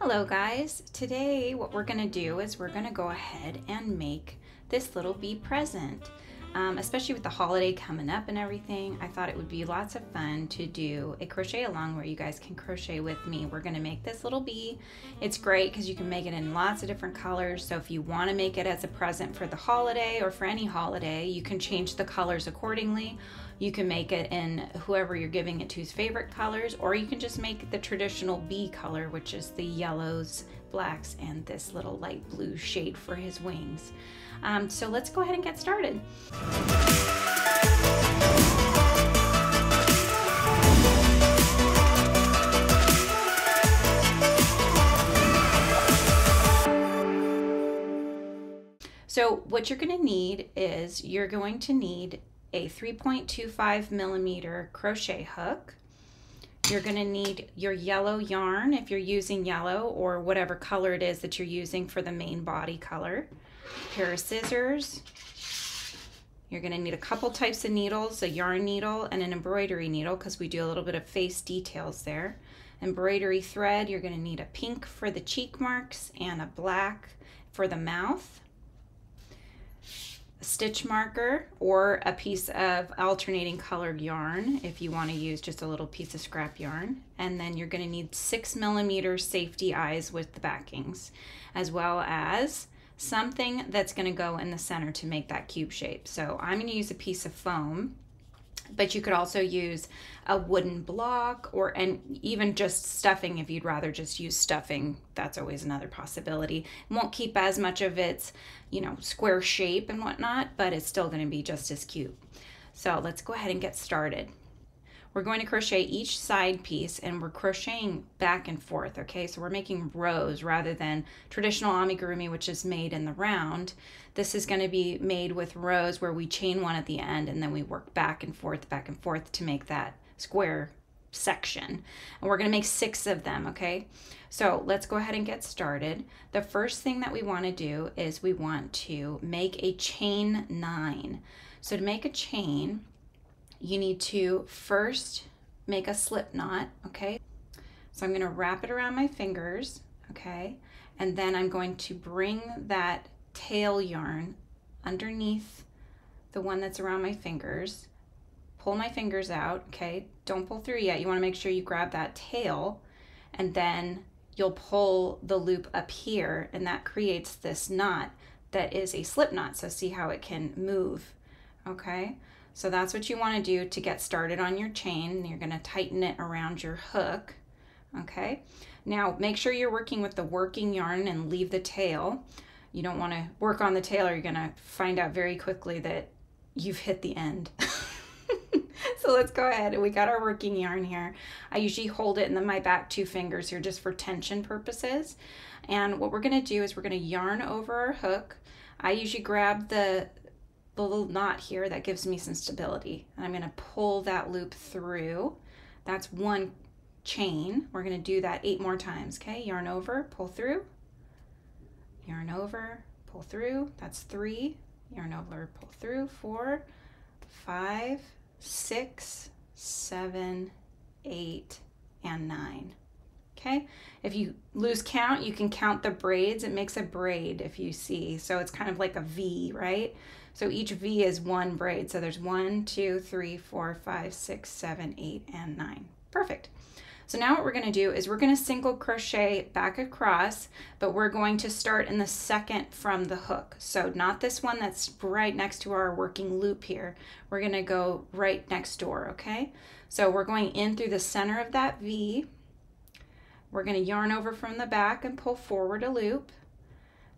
Hello guys, today what we're going to do is we're going to go ahead and make this little bee present. Especially with the holiday coming up and everything, I thought it would be lots of fun to do a crochet along where you guys can crochet with me. We're going to make this little bee. It's great because you can make it in lots of different colors, so if you want to make it as a present for the holiday or for any holiday, you can change the colors accordingly. You can make it in whoever you're giving it to's favorite colors, or you can just make the traditional bee color, which is the yellows, blacks, and this little light blue shade for his wings. So let's go ahead and get started. So what you're going to need is you're going to need a 3.25 millimeter crochet hook. You're going to need your yellow yarn if you're using yellow, or whatever color it is that you're using for the main body color. A pair of scissors. You're going to need a couple types of needles, a yarn needle and an embroidery needle, because we do a little bit of face details there. Embroidery thread, you're going to need a pink for the cheek marks and a black for the mouth. A stitch marker or a piece of alternating colored yarn if you want to use just a little piece of scrap yarn. And then you're going to need 6 millimeter safety eyes with the backings, as well as something that's going to go in the center to make that cube shape. So I'm going to use a piece of foam, but you could also use a wooden block, and even just stuffing if you'd rather just use stuffing. That's always another possibility. It won't keep as much of its, square shape and whatnot, but it's still going to be just as cute. So let's go ahead and get started. We're going to crochet each side piece, and we're crocheting back and forth, okay? So we're making rows rather than traditional amigurumi, which is made in the round. This is going to be made with rows where we chain one at the end, and then we work back and forth to make that square section. And we're going to make 6 of them, okay? So let's go ahead and get started. The first thing that we want to do is we want to make a chain 9. So to make a chain, you need to first make a slip knot, okay? So I'm going to wrap it around my fingers, okay? And then I'm going to bring that tail yarn underneath the one that's around my fingers, pull my fingers out, okay? Don't pull through yet. You want to make sure you grab that tail, and then you'll pull the loop up here, and that creates this knot that is a slip knot. So see how it can move, okay? So that's what you want to do to get started on your chain. You're going to tighten it around your hook, okay? Now make sure you're working with the working yarn and leave the tail. You don't want to work on the tail, or you're going to find out very quickly that you've hit the end. So let's go ahead. We got our working yarn here. I usually hold it in my back 2 fingers here just for tension purposes. And what we're going to do is we're going to yarn over our hook. I usually grab the little knot here that gives me some stability, and I'm going to pull that loop through. That's 1 chain. We're going to do that 8 more times, okay? Yarn over, pull through, yarn over, pull through. That's 3. Yarn over, pull through. 4, 5, 6, 7, 8, and 9. Okay, if you lose count, you can count the braids. It makes a braid if you see. So it's kind of like a V, right? So each V is 1 braid. So there's 1, 2, 3, 4, 5, 6, 7, 8, and 9. Perfect. So now what we're going to do is we're going to single crochet back across, but we're going to start in the second from the hook. So not this one that's right next to our working loop here. We're going to go right next door, okay? So we're going in through the center of that V. We're going to yarn over from the back and pull forward a loop.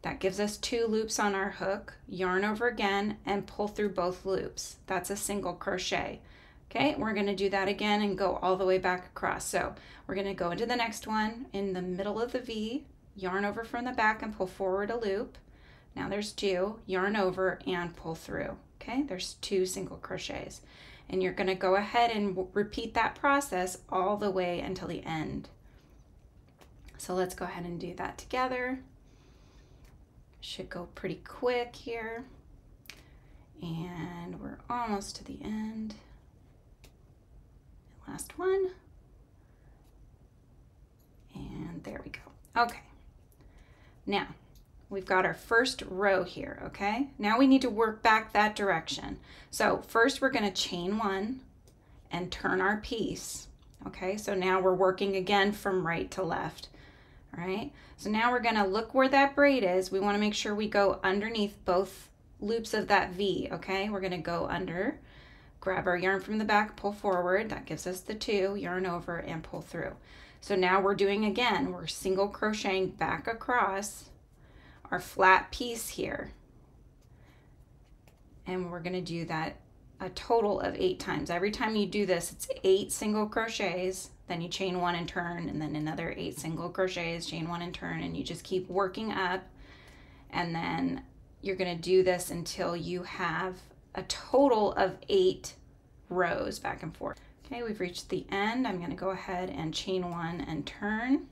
That gives us 2 loops on our hook. Yarn over again and pull through both loops. That's a single crochet. Okay, we're going to do that again and go all the way back across. So we're going to go into the next one in the middle of the V, yarn over from the back and pull forward a loop. Now there's 2, yarn over and pull through. Okay, there's 2 single crochets. And you're going to go ahead and repeat that process all the way until the end. So let's go ahead and do that together. Should go pretty quick here. And we're almost to the end. Last one. And there we go. Okay, now we've got our first row here, okay? Now we need to work back that direction. So first we're going to chain one and turn our piece, okay? So now we're working again from right to left, all right? So now we're going to look where that braid is. We want to make sure we go underneath both loops of that V, okay? We're going to go under, grab our yarn from the back, pull forward. That gives us the 2, yarn over, and pull through. So now we're doing again, we're single crocheting back across our flat piece here. And we're going to do that a total of 8 times. Every time you do this, it's 8 single crochets, then you chain 1 and turn, and then another 8 single crochets, chain 1 and turn, and you just keep working up. And then you're going to do this until you have a total of 8 rows back and forth. Okay, we've reached the end. I'm going to go ahead and chain 1 and turn.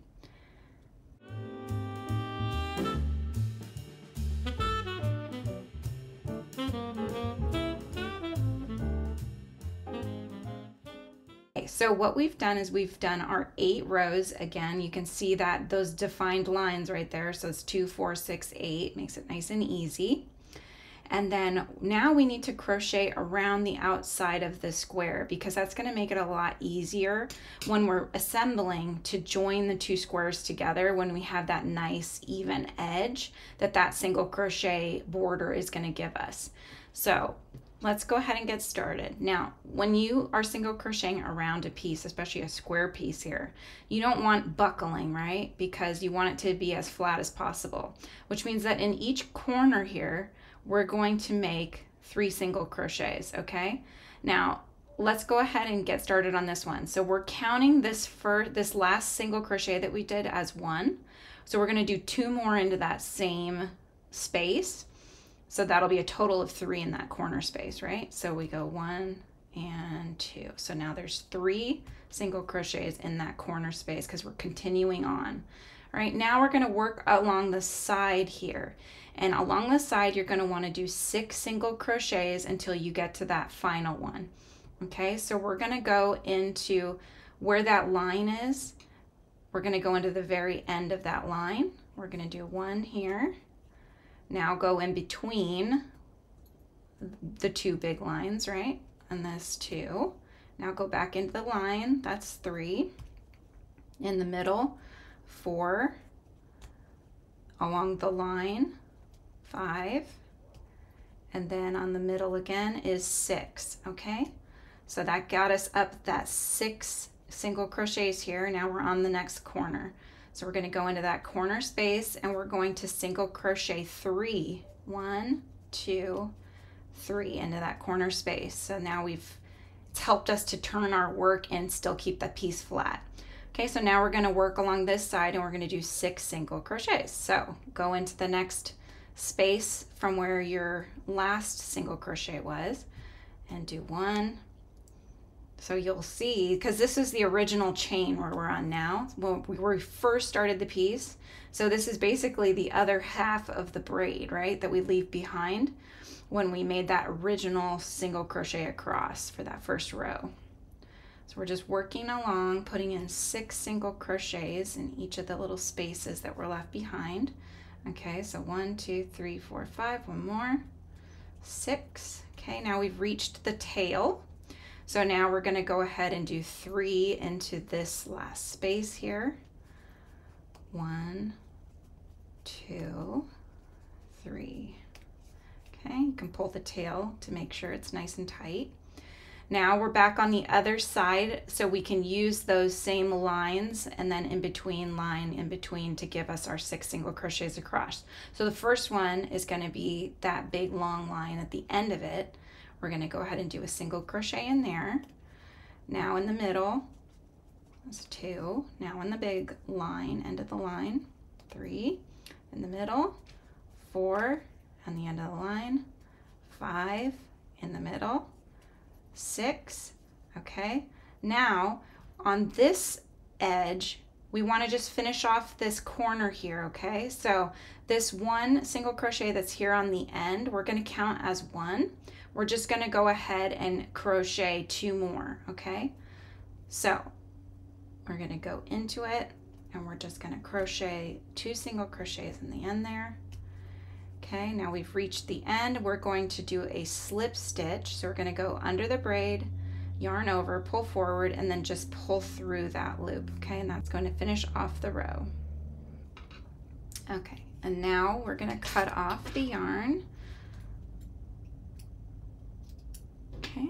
Okay, so what we've done is we've done our 8 rows. Again, you can see that those defined lines right there. So it's 2, 4, 6, 8, makes it nice and easy. And then now we need to crochet around the outside of the square, because that's going to make it a lot easier when we're assembling to join the 2 squares together, when we have that nice even edge that single crochet border is going to give us. So let's go ahead and get started. Now, when you are single crocheting around a piece, especially a square piece here, you don't want buckling, right? Because you want it to be as flat as possible, which means that in each corner here, we're going to make 3 single crochets, okay? Now, let's go ahead and get started on this one. So we're counting this last single crochet that we did as 1. So we're going to do 2 more into that same space. So that'll be a total of 3 in that corner space, right? So we go 1 and 2. So now there's 3 single crochets in that corner space because we're continuing on. All right, now we're going to work along the side here. And along the side, you're going to want to do 6 single crochets until you get to that final one. Okay, so we're going to go into where that line is. We're going to go into the very end of that line. We're going to do 1 here. Now go in between the 2 big lines, right? And this 2. Now go back into the line. That's 3. In the middle, 4. Along the line, 5. And then on the middle again is 6, okay? So that got us up that 6 single crochets here. Now we're on the next corner. So we're going to go into that corner space and we're going to single crochet 3. 1, 2, 3 into that corner space. So now it's helped us to turn our work and still keep that piece flat. Okay, so now we're going to work along this side and we're going to do 6 single crochets. So go into the next space from where your last single crochet was and do 1. So you'll see, because this is the original chain where we're on now, when we first started the piece. So this is basically the other half of the braid, right, that we leave behind when we made that original single crochet across for that first row. So we're just working along, putting in 6 single crochets in each of the little spaces that were left behind. Okay, so 1, 2, 3, 4, 5, one more, 6. Okay, now we've reached the tail. So now we're going to go ahead and do 3 into this last space here. 1, 2, 3. Okay, you can pull the tail to make sure it's nice and tight. Now we're back on the other side, so we can use those same lines and then in between line in between to give us our 6 single crochets across. So the first one is going to be that big long line at the end of it. We're going to go ahead and do a single crochet in there. Now in the middle, that's 2. Now in the big line, end of the line, 3. In the middle, 4. On the end of the line, 5. In the middle, 6. Okay. Now on this edge, we want to just finish off this corner here, okay? So this 1 single crochet that's here on the end, we're going to count as 1. We're just going to go ahead and crochet 2 more, okay? So we're going to go into it and we're just going to crochet 2 single crochets in the end there. Okay, now we've reached the end. We're going to do a slip stitch. So we're going to go under the braid, yarn over, pull forward, and then just pull through that loop. Okay, and that's going to finish off the row. Okay, and now we're going to cut off the yarn. Okay.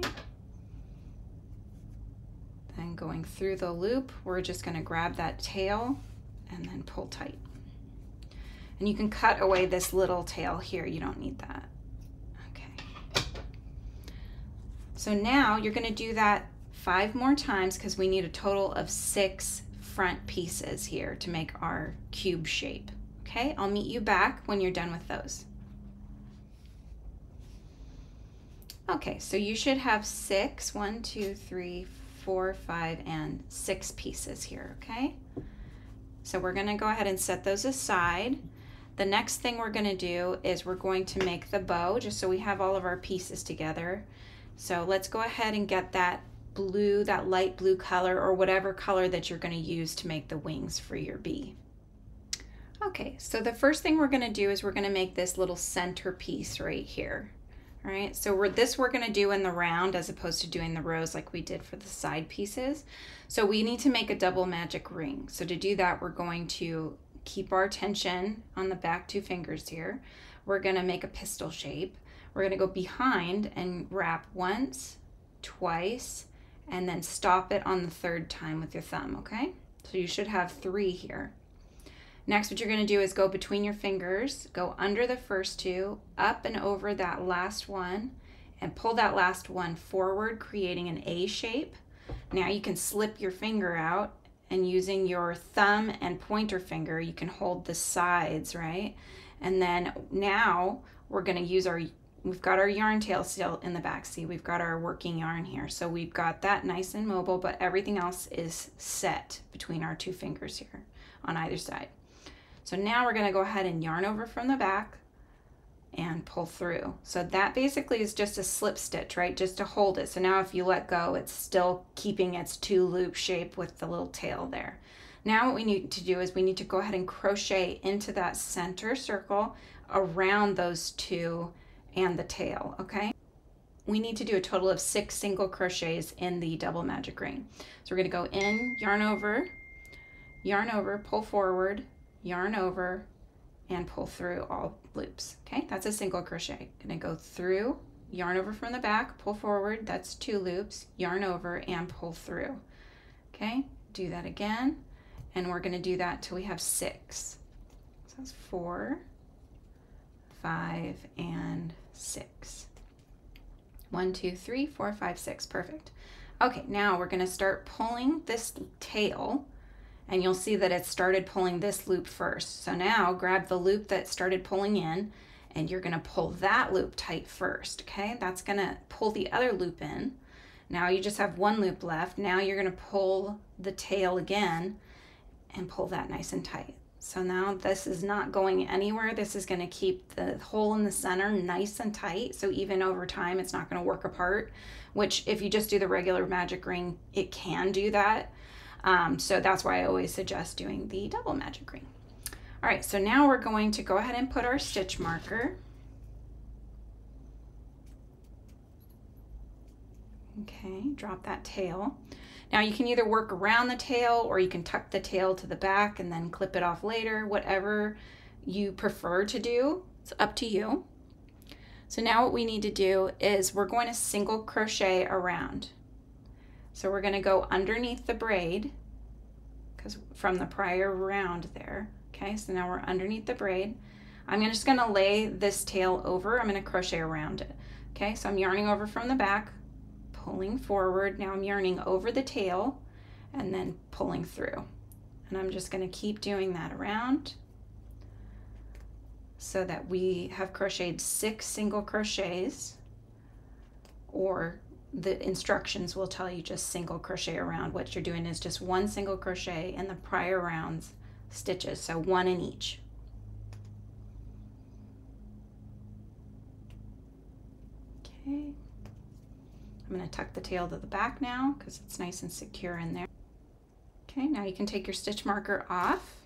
Then going through the loop, we're just going to grab that tail and then pull tight. And you can cut away this little tail here. You don't need that. Okay. So now you're going to do that 5 more times because we need a total of 6 front pieces here to make our cube shape. Okay, I'll meet you back when you're done with those. Okay, so you should have 6, 1, 2, 3, 4, 5, and 6 pieces here, okay? So we're gonna go ahead and set those aside. The next thing we're gonna do is we're going to make the bow, just so we have all of our pieces together. So let's go ahead and get that blue, that light blue color, or whatever color that you're gonna use to make the wings for your bee. Okay, so the first thing we're gonna do is we're gonna make this little center piece right here. All right, so we're gonna do in the round as opposed to doing the rows like we did for the side pieces. So we need to make a double magic ring. So to do that, we're going to keep our tension on the back 2 fingers here. We're gonna make a pistol shape. We're gonna go behind and wrap once, twice, and then stop it on the 3rd time with your thumb, okay? So you should have 3 here. Next, what you're going to do is go between your fingers, go under the first 2, up and over that last one, and pull that last one forward, creating an A shape. Now you can slip your finger out, and using your thumb and pointer finger, you can hold the sides, right? And then now we're going to use we've got our yarn tail still in the back. See, we've got our working yarn here. So we've got that nice and mobile, but everything else is set between our 2 fingers here on either side. So now we're going to go ahead and yarn over from the back and pull through. So that basically is just a slip stitch, right? Just to hold it. So now if you let go, it's still keeping its 2 loop shape with the little tail there. Now what we need to do is we need to go ahead and crochet into that center circle around those 2 and the tail, okay? We need to do a total of 6 single crochets in the double magic ring. So we're going to go in, yarn over, pull forward, yarn over, and pull through all loops. Okay, that's a single crochet. Gonna go through, yarn over from the back, pull forward, that's 2 loops, yarn over and pull through. Okay, do that again, and we're gonna do that till we have 6. So that's 4, 5, and 6. 1, 2, 3, 4, 5, 6, perfect. Okay, now we're gonna start pulling this tail, and you'll see that it started pulling this loop first. So now grab the loop that started pulling in, and you're gonna pull that loop tight first, okay? That's gonna pull the other loop in. Now you just have 1 loop left. Now you're gonna pull the tail again and pull that nice and tight. So now this is not going anywhere. This is gonna keep the hole in the center nice and tight. So even over time, it's not gonna work apart, which if you just do the regular magic ring, it can do that. So that's why I always suggest doing the double magic ring. All right, so now we're going to go ahead and put our stitch marker. Okay, drop that tail. Now you can either work around the tail or you can tuck the tail to the back and then clip it off later, whatever you prefer to do. It's up to you. So now what we need to do is we're going to single crochet around. So we're going to go underneath the braid because from the prior round there. Okay, so now we're underneath the braid. I'm just going to lay this tail over. I'm going to crochet around it. Okay, so I'm yarning over from the back, pulling forward. Now I'm yarning over the tail and then pulling through. And I'm just going to keep doing that around so that we have crocheted 6 single crochets, or the instructions will tell you just single crochet around. What you're doing is just 1 single crochet in the prior round's stitches, so 1 in each. Okay, I'm going to tuck the tail to the back now because it's nice and secure in there. Okay, now you can take your stitch marker off.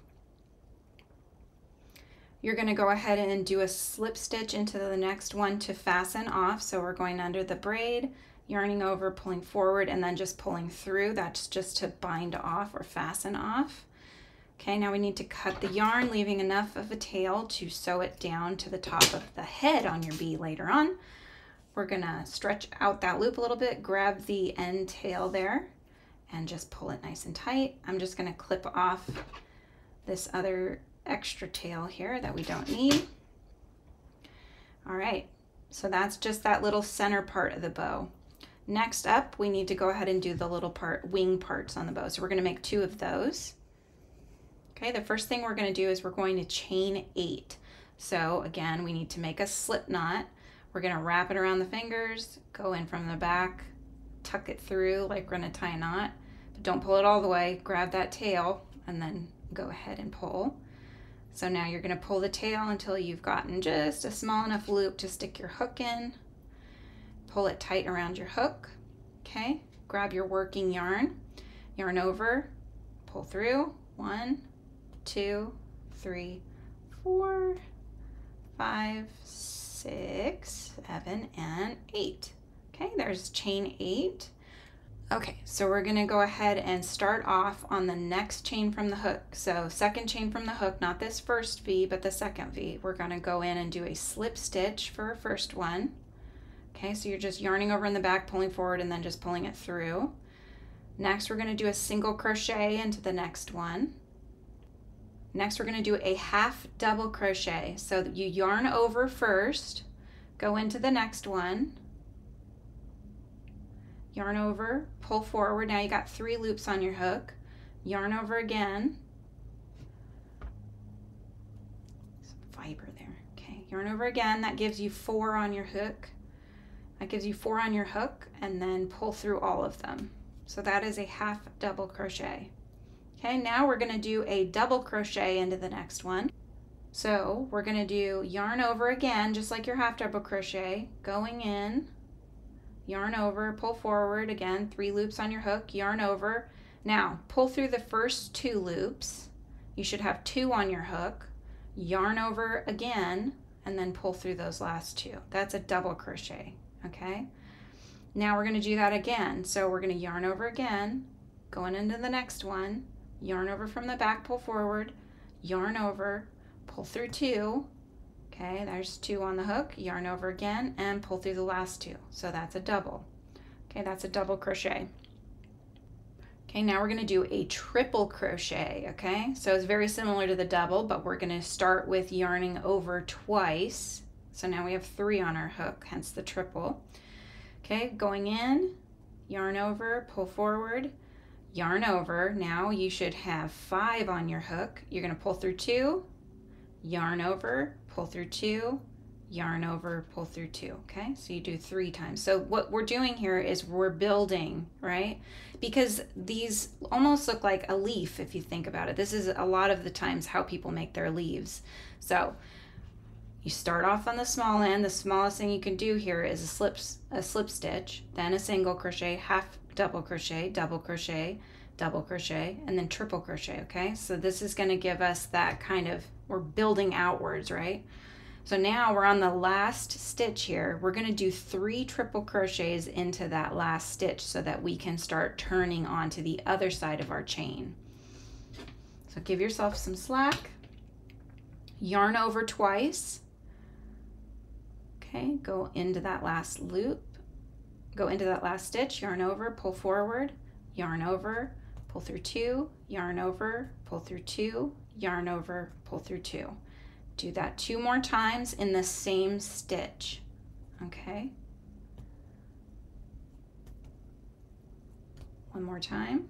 You're going to go ahead and do a slip stitch into the next one to fasten off. So we're going under the braid, yarning over, pulling forward, and then just pulling through. That's just to bind off or fasten off. Okay, now we need to cut the yarn, leaving enough of a tail to sew it down to the top of the head on your bee later on. We're going to stretch out that loop a little bit, grab the end tail there, and just pull it nice and tight. I'm just going to clip off this other extra tail here that we don't need. All right, so that's just that little center part of the bow. Next up, we need to go ahead and do the little wing parts on the bow. So we're going to make 2 of those. Okay, the first thing we're going to do is we're going to chain 8. So again, we need to make a slip knot. We're going to wrap it around the fingers, go in from the back, tuck it through like we're going to tie a knot, but don't pull it all the way. Grab that tail and then go ahead and pull. So now you're going to pull the tail until you've gotten just a small enough loop to stick your hook in. Pull it tight around your hook. Okay, grab your working yarn, yarn over, pull through. 1, 2, 3, 4, 5, 6, 7, and 8. Okay, there's chain 8. Okay, so we're going to go ahead and start off on the next chain from the hook. So second chain from the hook, not this first V, but the second V. We're going to go in and do a slip stitch for our first one. Okay, so you're just yarning over in the back, pulling forward, and then just pulling it through. Next, we're going to do a single crochet into the next one. Next, we're going to do a half double crochet. So you yarn over first, go into the next one, yarn over, pull forward. Now you got 3 loops on your hook, yarn over again, some fiber there. Okay, yarn over again. That gives you 4 on your hook. That gives you 4 on your hook, and then pull through all of them. So that is a half double crochet. Okay, now we're going to do a double crochet into the next one. So we're going to do yarn over again, just like your half double crochet, going in, yarn over, pull forward again, 3 loops on your hook, yarn over. Now pull through the first 2 loops. You should have 2 on your hook, yarn over again, and then pull through those last 2. That's a double crochet. Okay, now we're going to do that again. So we're going to yarn over again, going into the next one, yarn over from the back, pull forward, yarn over, pull through 2. Okay, there's 2 on the hook, yarn over again, and pull through the last 2. So that's a double. Okay, that's a double crochet. Okay, now we're going to do a triple crochet. Okay, so it's very similar to the double, but we're going to start with yarning over twice. So now we have 3 on our hook, hence the triple. Okay, going in, yarn over, pull forward, yarn over. Now you should have 5 on your hook. You're going to pull through 2, yarn over, pull through 2, yarn over, pull through 2. Okay, so you do 3 times. So what we're doing here is we're building, right? Because these almost look like a leaf if you think about it. This is a lot of the times how people make their leaves. So you start off on the small end. The smallest thing you can do here is a slip stitch, then a single crochet, half double crochet, double crochet, double crochet, and then triple crochet. Okay, so this is going to give us that kind of, we're building outwards, right? So now we're on the last stitch here. We're going to do 3 triple crochets into that last stitch so that we can start turning onto the other side of our chain. So give yourself some slack, yarn over twice. Okay, go into that last loop, go into that last stitch, yarn over, pull forward, yarn over, pull through 2, yarn over, pull through 2, yarn over, pull through 2. Do that 2 more times in the same stitch. Okay. 1 more time.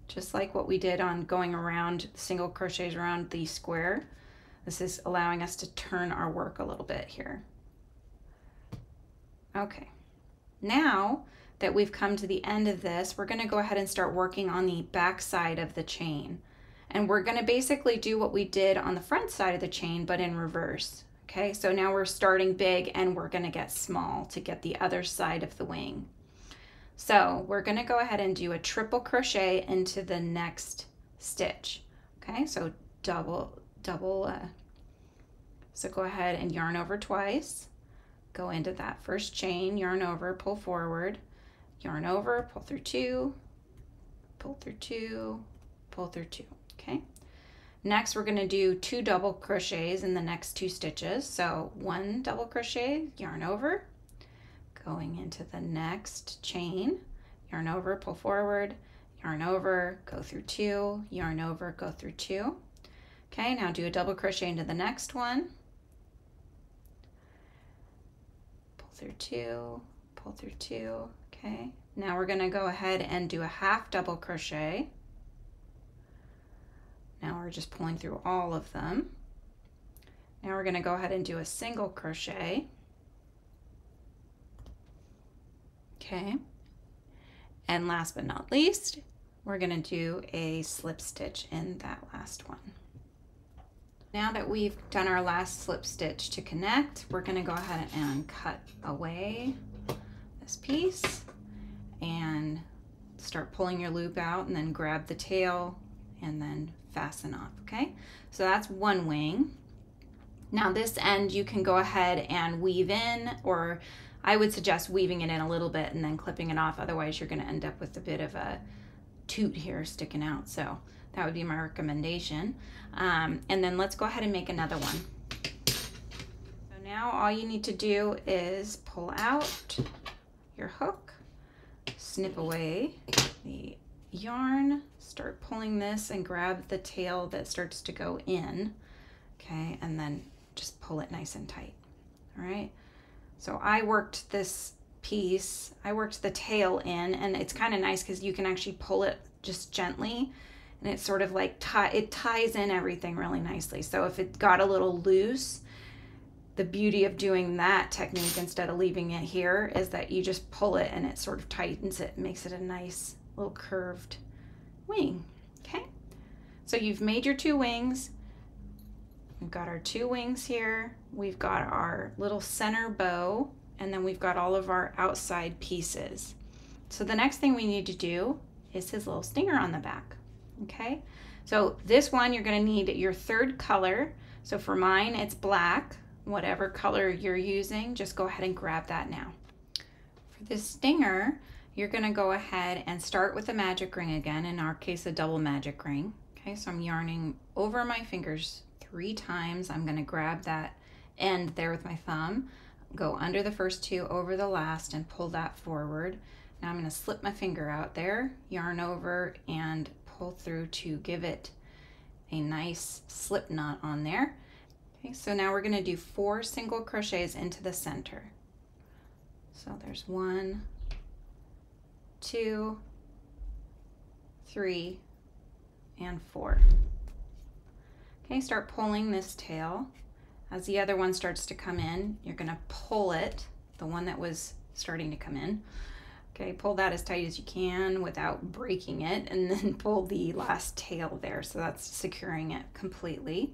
Just like what we did on going around single crochets around the square. This is allowing us to turn our work a little bit here. Okay, now that we've come to the end of this, we're going to go ahead and start working on the back side of the chain. And we're going to basically do what we did on the front side of the chain, but in reverse. Okay, so now we're starting big and we're gonna get small to get the other side of the wing. So we're gonna go ahead and do a triple crochet into the next stitch. Okay, so so go ahead and yarn over twice, go into that first chain, yarn over, pull forward, yarn over, pull through two, pull through two, pull through two, okay? Next, we're gonna do 2 double crochets in the next 2 stitches. So 1 double crochet, yarn over, going into the next chain, yarn over, pull forward, yarn over, go through 2, yarn over, go through 2. Okay, now do a double crochet into the next one, pull through 2, pull through 2, okay? Now we're gonna go ahead and do a half double crochet. Now we're just pulling through all of them. Now we're gonna go ahead and do a single crochet. Okay, and last but not least, we're gonna do a slip stitch in that last one. Now that we've done our last slip stitch to connect, we're gonna go ahead and cut away this piece and start pulling your loop out, and then grab the tail and then fasten off, okay? So that's one wing. Now this end you can go ahead and weave in, or I would suggest weaving it in a little bit and then clipping it off, otherwise you're gonna end up with a bit of a toot here sticking out. So that would be my recommendation. And then let's go ahead and make another one. So now all you need to do is pull out your hook, snip away the yarn, start pulling this and grab the tail that starts to go in, okay, and then just pull it nice and tight. All right, so I worked this piece, I worked the tail in, and it's kind of nice because you can actually pull it just gently, and it's sort of like it ties in everything really nicely. So if it got a little loose, the beauty of doing that technique instead of leaving it here is that you just pull it and it sort of tightens it, makes it a nice little curved wing. Okay, so you've made your 2 wings. We've got our 2 wings here, we've got our little center bow, and then we've got all of our outside pieces. So the next thing we need to do is his little stinger on the back. Okay, so this one you're going to need your 3rd color. So for mine it's black. Whatever color you're using, just go ahead and grab that now. For this stinger, you're going to go ahead and start with a magic ring again, in our case a double magic ring. Okay, so I'm yarning over my fingers 3 times. I'm going to grab that end there with my thumb, go under the first 2, over the last, and pull that forward. Now I'm going to slip my finger out there, yarn over, and pull through to give it a nice slip knot on there. Okay, so now we're going to do 4 single crochets into the center. So there's 1, 2, 3, and 4. Okay, start pulling this tail. As the other one starts to come in, you're going to pull it, the one that was starting to come in. Okay, pull that as tight as you can without breaking it, and then pull the last tail there. So that's securing it completely.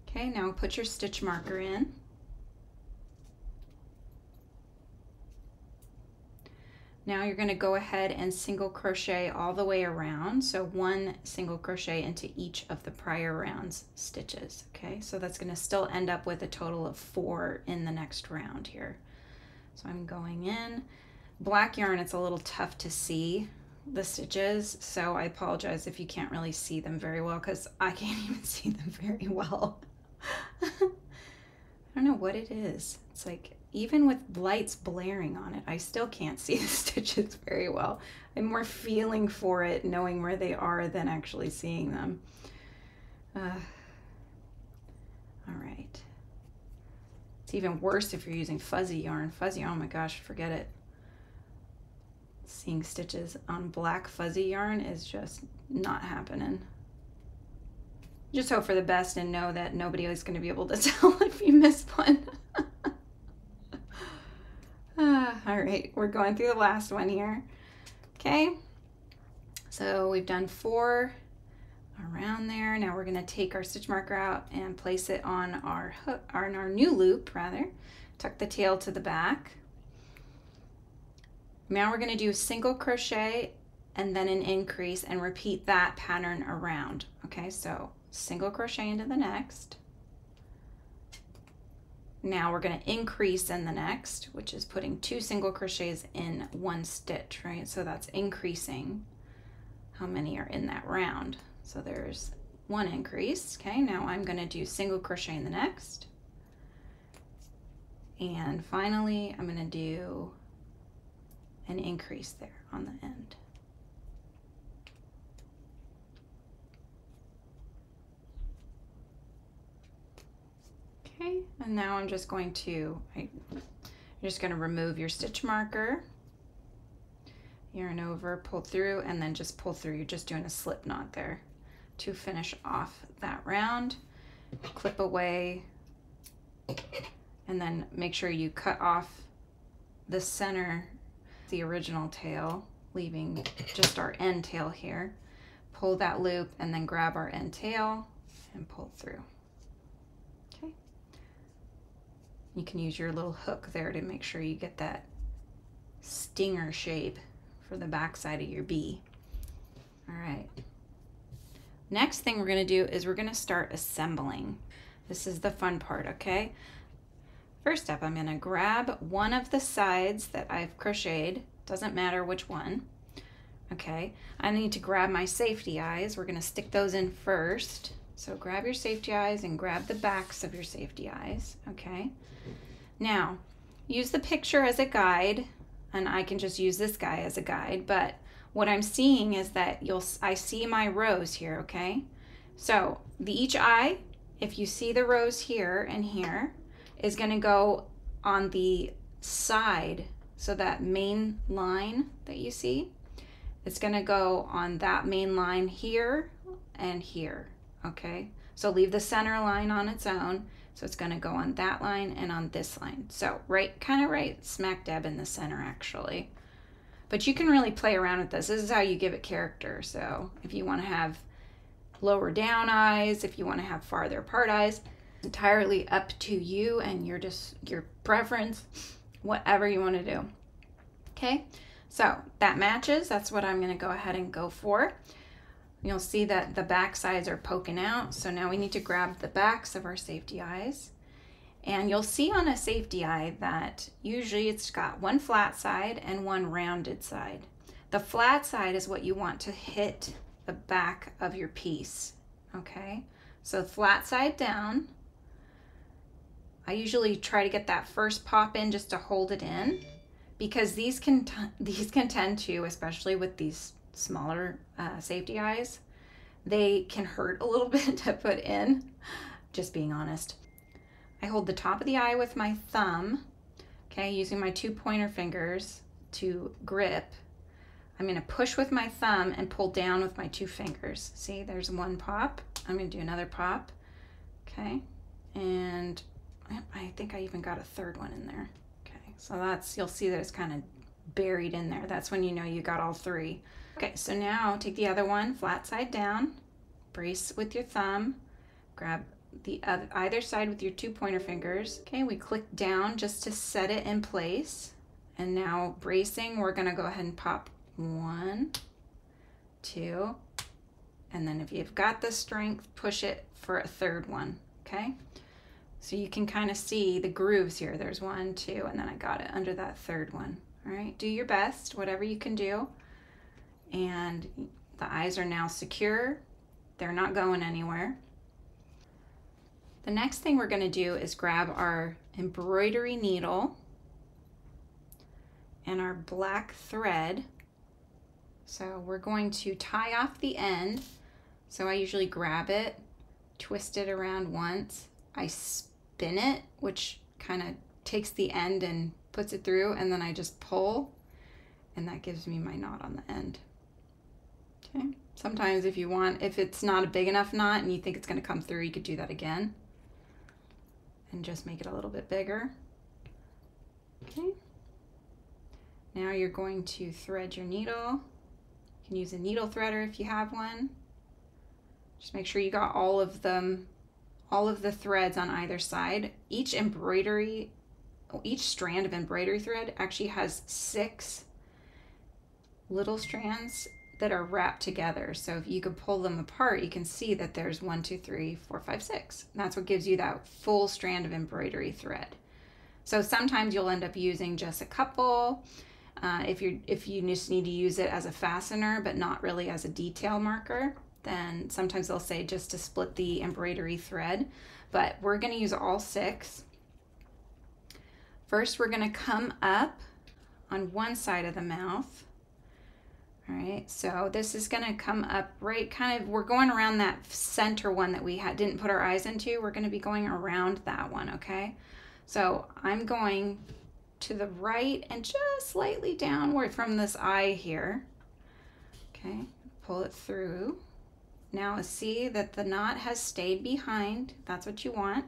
Okay, now put your stitch marker in. Now you're going to go ahead and single crochet all the way around. So 1 single crochet into each of the prior round's stitches. Okay, so that's going to still end up with a total of 4 in the next round here. So I'm going in. Black yarn, it's a little tough to see the stitches, so I apologize if you can't really see them very well, because I can't even see them very well. I don't know what it is. It's like, even with lights blaring on it, I still can't see the stitches very well. I'm more feeling for it, knowing where they are, than actually seeing them. All right. It's even worse if you're using fuzzy yarn. Fuzzy, oh my gosh, forget it. Seeing stitches on black fuzzy yarn is just not happening. Just hope for the best and know that nobody is going to be able to tell if you missed one. All right, we're going through the last one here. Okay, so we've done 4 around there. Now we're going to take our stitch marker out and place it on our hook, or on our new loop rather. Tuck the tail to the back. Now we're going to do a single crochet and then an increase and repeat that pattern around. Okay, so single crochet into the next. Now we're going to increase in the next, which is putting 2 single crochets in 1 stitch, right? So that's increasing how many are in that round. So there's 1 increase. Okay, now I'm going to do single crochet in the next. And finally, I'm going to do an increase there on the end. Okay, and now I'm just going to, you're just going to remove your stitch marker, yarn over, pull through, and then just pull through. You're just doing a slip knot there to finish off that round. Clip away, and then make sure you cut off the center, the original tail, leaving just our end tail here. Pull that loop and then grab our end tail and pull through. Okay. You can use your little hook there to make sure you get that stinger shape for the back side of your bee. All right. Next thing we're going to do is we're going to start assembling. This is the fun part, okay? First up, I'm going to grab one of the sides that I've crocheted. Doesn't matter which one. Okay, I need to grab my safety eyes. We're going to stick those in first. So grab your safety eyes and grab the backs of your safety eyes. Okay. Now, use the picture as a guide, and I can just use this guy as a guide, but what I'm seeing is that I see my rows here, okay? So each eye, if you see the rows here and here, is going to go on the side. So that main line that you see, it's going to go on that main line here and here, okay? So leave the center line on its own. So it's going to go on that line and on this line. So kind of right smack dab in the center actually. But you can really play around with this. This is how you give it character. So if you want to have lower down eyes, if you want to have farther apart eyes, entirely up to you and your preference, whatever you want to do. Okay, so that matches. That's what I'm going to go ahead and go for. You'll see that the back sides are poking out. So now we need to grab the backs of our safety eyes. And you'll see on a safety eye that usually it's got one flat side and one rounded side. The flat side is what you want to hit the back of your piece, okay? So flat side down. I usually try to get that first pop in just to hold it in, because these can tend to, especially with these smaller safety eyes, they can hurt a little bit to put in, just being honest. I hold the top of the eye with my thumb, okay, using my 2 pointer fingers to grip. I'm going to push with my thumb and pull down with my 2 fingers. See, there's one pop. I'm going to do another pop, okay, and I think I even got a third one in there. Okay, so you'll see that it's kind of buried in there. That's when you know you got all 3. Okay, so now take the other one, flat side down, brace with your thumb, grab the either side with your 2 pointer fingers. Okay, we click down just to set it in place. And now bracing, we're gonna go ahead and pop 1, 2, and then if you've got the strength, push it for a third one, okay? So you can kind of see the grooves here. There's 1, 2, and then I got it under that third one. All right, do your best, whatever you can do. And the eyes are now secure. They're not going anywhere. The next thing we're going to do is grab our embroidery needle and our black thread. So we're going to tie off the end. So I usually grab it, twist it around once. I spin it, which kind of takes the end and puts it through, and then I just pull, and that gives me my knot on the end. Okay. Sometimes if it's not a big enough knot and you think it's going to come through, you could do that again and just make it a little bit bigger. Okay. Now you're going to thread your needle. You can use a needle threader if you have one. Just make sure you got all of them, all of the threads on either side. Each strand of embroidery thread actually has 6 little strands that are wrapped together. So if you could pull them apart, you can see that there's 1, 2, 3, 4, 5, 6. And that's what gives you that full strand of embroidery thread. So sometimes you'll end up using just a couple if you just need to use it as a fastener, but not really as a detail marker. Then sometimes they'll say just to split the embroidery thread, but we're going to use all 6. First, we're going to come up on one side of the mouth. All right, so this is going to come up right kind of, we're going around that center one that we didn't put our eyes into. We're going to be going around that one, okay? So I'm going to the right and just slightly downward from this eye here. Okay, pull it through. Now see that the knot has stayed behind. That's what you want.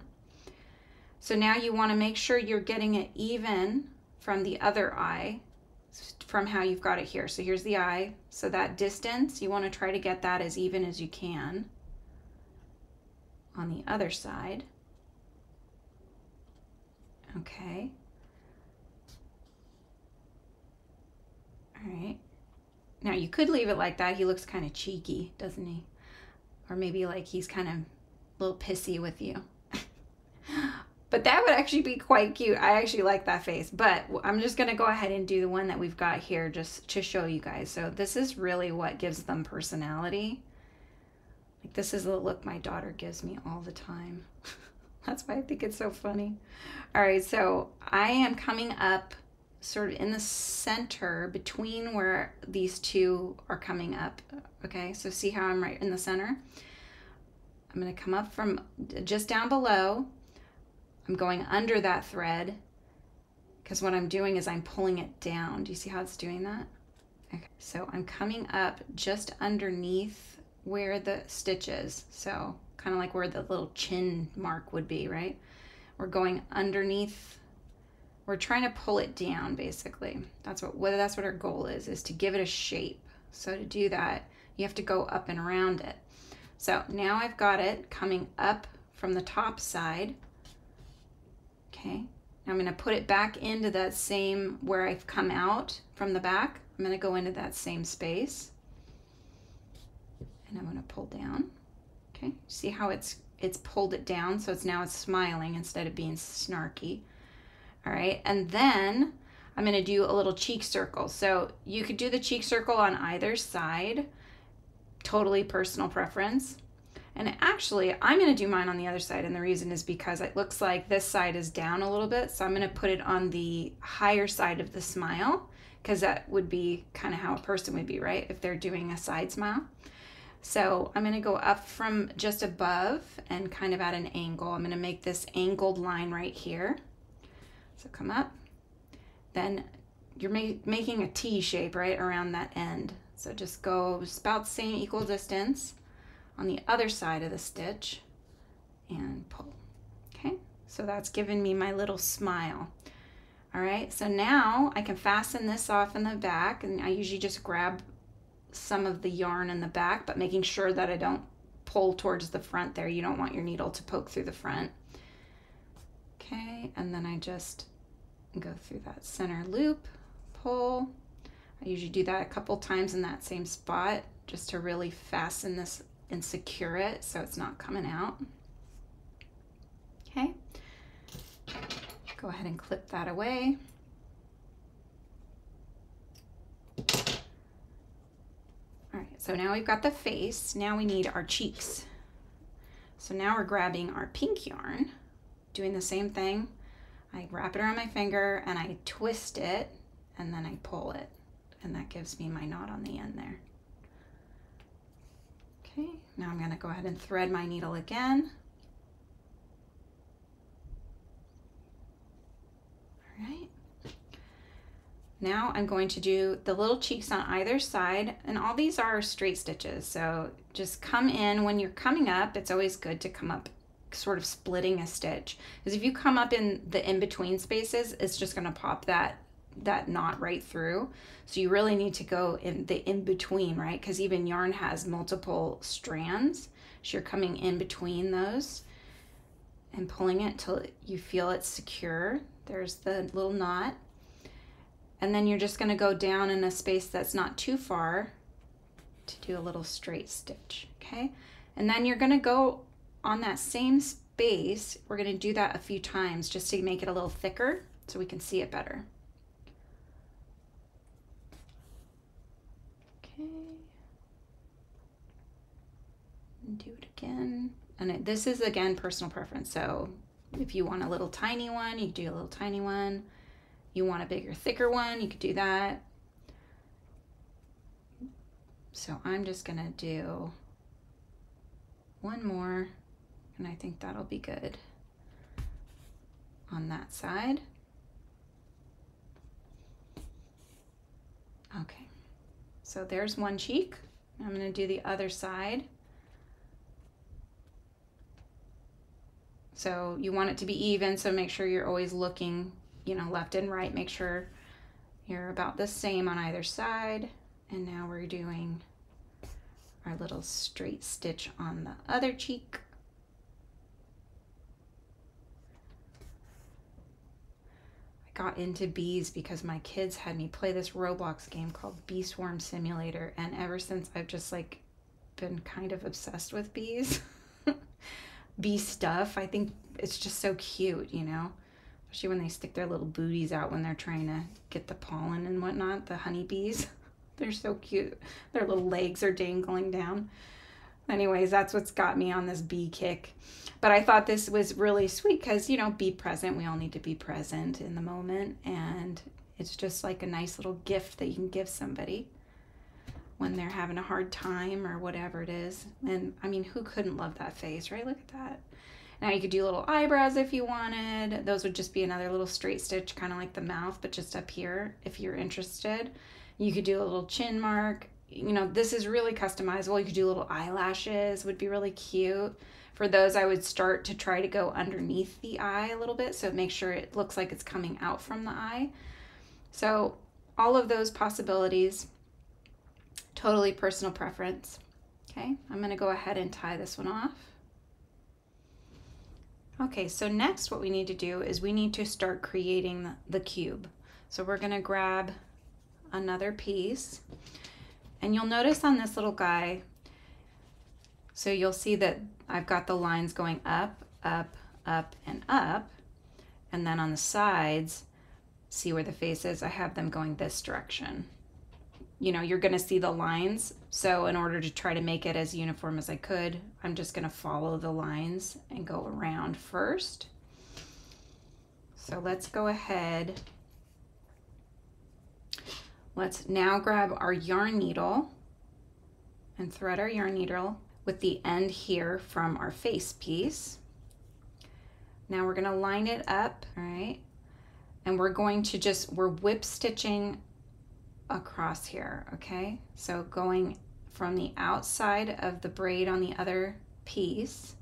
So now you want to make sure you're getting it even from the other eye, from how you've got it here. So here's the eye. So that distance, you want to try to get that as even as you can on the other side. Okay. All right. Now you could leave it like that. He looks kind of cheeky, doesn't he? Or maybe like he's kind of a little pissy with you. But that would actually be quite cute. I actually like that face. But I'm just going to go ahead and do the one that we've got here just to show you guys. So this is really what gives them personality. Like this is the look my daughter gives me all the time. That's why I think it's so funny. All right, so I am coming up sort of in the center between where these two are coming up. Okay, so see how I'm right in the center? I'm going to come up from just down below. I'm going under that thread because what I'm doing is I'm pulling it down. Do you see how it's doing that? Okay, so I'm coming up just underneath where the stitch is. So kind of like where the little chin mark would be, right? We're going underneath. We're trying to pull it down, basically. That's what our goal is to give it a shape. So to do that, you have to go up and around it. So now I've got it coming up from the top side. Okay, now I'm going to put it back into that same, where I've come out from the back. I'm going to go into that same space. And I'm going to pull down. Okay, see how it's pulled it down, so it's smiling instead of being snarky. All right, and then I'm going to do a little cheek circle. So you could do the cheek circle on either side, totally personal preference. And actually, I'm going to do mine on the other side, and the reason is because it looks like this side is down a little bit, so I'm going to put it on the higher side of the smile, because that would be kind of how a person would be, right, if they're doing a side smile. So I'm going to go up from just above and kind of at an angle. I'm going to make this angled line right here. So come up. Then you're making a T shape right around that end. So just go about the same equal distance on the other side of the stitch and pull. Okay, so that's given me my little smile. All right, so now I can fasten this off in the back, and I usually just grab some of the yarn in the back, but making sure that I don't pull towards the front there. You don't want your needle to poke through the front. Okay, and then I just go through that center loop, pull. I usually do that a couple times in that same spot just to really fasten this and secure it so it's not coming out. Okay, go ahead and clip that away. All right, so now we've got the face. Now we need our cheeks. So now we're grabbing our pink yarn, doing the same thing. I wrap it around my finger and I twist it and then I pull it, and that gives me my knot on the end there. Okay, now I'm going to go ahead and thread my needle again. All right. Now I'm going to do the little cheeks on either side, and all these are straight stitches. So just come in when you're coming up. It's always good to come up sort of splitting a stitch, because if you come up in the in-between spaces, it's just going to pop that that knot right through. So you really need to go in the in-between, right? Because even yarn has multiple strands. So you're coming in between those and pulling it till you feel it's secure. There's the little knot. And then you're just going to go down in a space that's not too far to do a little straight stitch, okay? And then you're going to go on that same space. We're going to do that a few times just to make it a little thicker so we can see it better. Okay. And do it again. And this is, again, personal preference. So if you want a little tiny one, you can do a little tiny one. You want a bigger, thicker one, you could do that. So I'm just gonna do one more, and I think that'll be good on that side. Okay, so there's one cheek. I'm gonna do the other side. So you want it to be even, so make sure you're always looking, you know, left and right. Make sure you're about the same on either side. And now we're doing our little straight stitch on the other cheek. I got into bees because my kids had me play this Roblox game called Bee Swarm Simulator, and ever since I've just like been kind of obsessed with bees. Bee stuff. I think it's just so cute, you know, especially when they stick their little booties out when they're trying to get the pollen and whatnot, the honeybees. They're so cute. Their little legs are dangling down. Anyways, that's what's got me on this bee kick. But I thought this was really sweet because, you know, be present. We all need to be present in the moment. And it's just like a nice little gift that you can give somebody when they're having a hard time or whatever it is. And I mean, who couldn't love that face, right? Look at that. Now you could do little eyebrows if you wanted. Those would just be another little straight stitch, kind of like the mouth, but just up here if you're interested. You could do a little chin mark. You know, this is really customizable. You could do little eyelashes, would be really cute. For those, I would start to try to go underneath the eye a little bit, so make sure it looks like it's coming out from the eye. So all of those possibilities, totally personal preference. Okay, I'm gonna go ahead and tie this one off. Okay, so next what we need to do is we need to start creating the cube. So we're gonna grab another piece, and you'll notice on this little guy, so you'll see that I've got the lines going up, up, up, and up, and then on the sides, see where the face is, I have them going this direction. You know, you're gonna see the lines, so in order to try to make it as uniform as I could, I'm just gonna follow the lines and go around first. So let's go ahead. Let's now grab our yarn needle and thread our yarn needle with the end here from our face piece. Now we're gonna line it up, all right? And we're going to we're whip stitching across here, okay? So going from the outside of the braid on the other piece,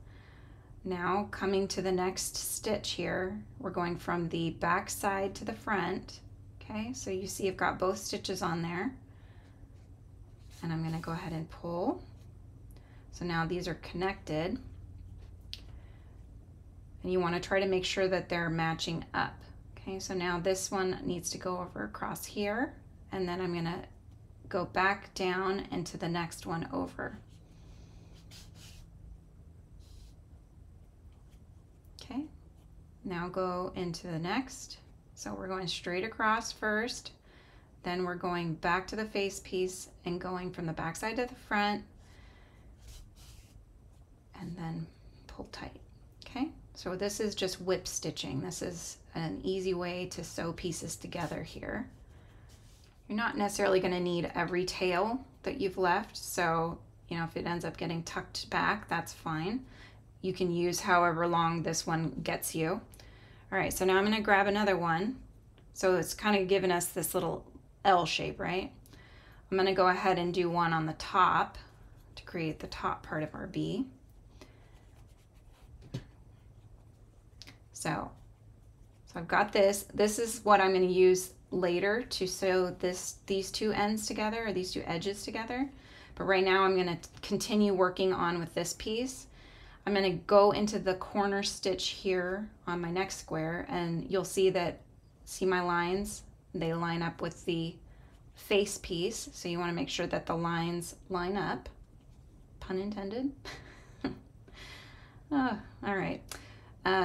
now coming to the next stitch here, we're going from the back side to the front. Okay, so you see I've got both stitches on there, and I'm gonna go ahead and pull. So now these are connected, and you wanna try to make sure that they're matching up. Okay, so now this one needs to go over across here, and then I'm gonna go back down into the next one over. Okay, now go into the next. So we're going straight across first, then we're going back to the face piece and going from the back side to the front, and then pull tight, okay? So this is just whip stitching. This is an easy way to sew pieces together here. You're not necessarily gonna need every tail that you've left, so you know, if it ends up getting tucked back, that's fine. You can use however long this one gets you. All right, so now I'm gonna grab another one. So it's kind of giving us this little L shape, right? I'm gonna go ahead and do one on the top to create the top part of our bee. So I've got this. This is what I'm gonna use later to sew these two ends together, or these two edges together. But right now I'm going to continue working on with this piece. I'm going to go into the corner stitch here on my next square, and you'll see that, see my lines? They line up with the face piece, so you want to make sure that the lines line up. Pun intended. All right.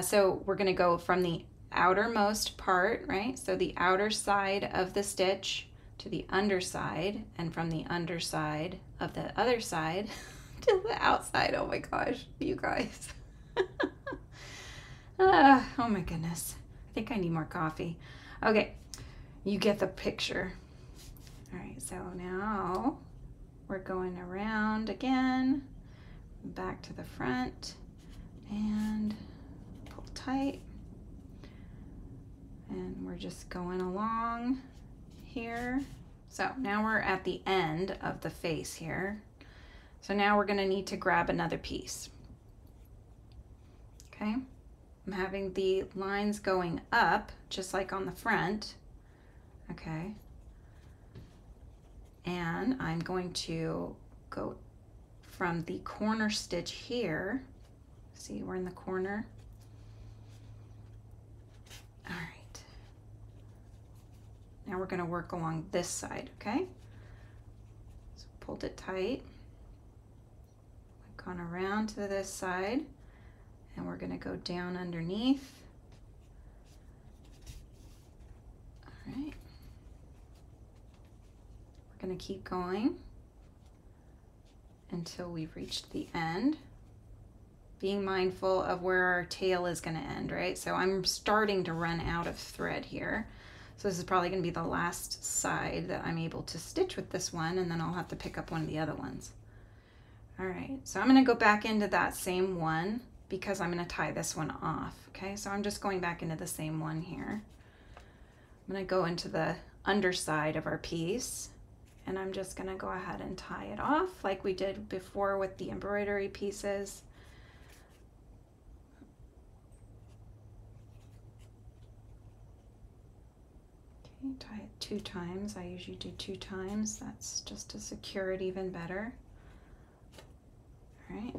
So we're going to go from the outermost part, right? So the outer side of the stitch to the underside, and from the underside of the other side to the outside. Oh my gosh, you guys. Oh my goodness. I think I need more coffee. Okay, you get the picture. All right, so now we're going around again, back to the front, and pull tight. And we're just going along here. So now we're at the end of the face here. So now we're going to need to grab another piece. Okay, I'm having the lines going up just like on the front. Okay, and I'm going to go from the corner stitch here. See, we're in the corner. All right, now we're going to work along this side. Okay, so pulled it tight, gone around to this side, and we're going to go down underneath. All right, we're going to keep going until we've reached the end, being mindful of where our tail is going to end, right? So I'm starting to run out of thread here. So this is probably going to be the last side that I'm able to stitch with this one, and then I'll have to pick up one of the other ones. All right, so I'm going to go back into that same one because I'm going to tie this one off. Okay, so I'm just going back into the same one here. I'm going to go into the underside of our piece, and I'm just going to go ahead and tie it off like we did before with the embroidery pieces. Okay, tie it 2 times. I usually do 2 times. That's just to secure it even better. All right.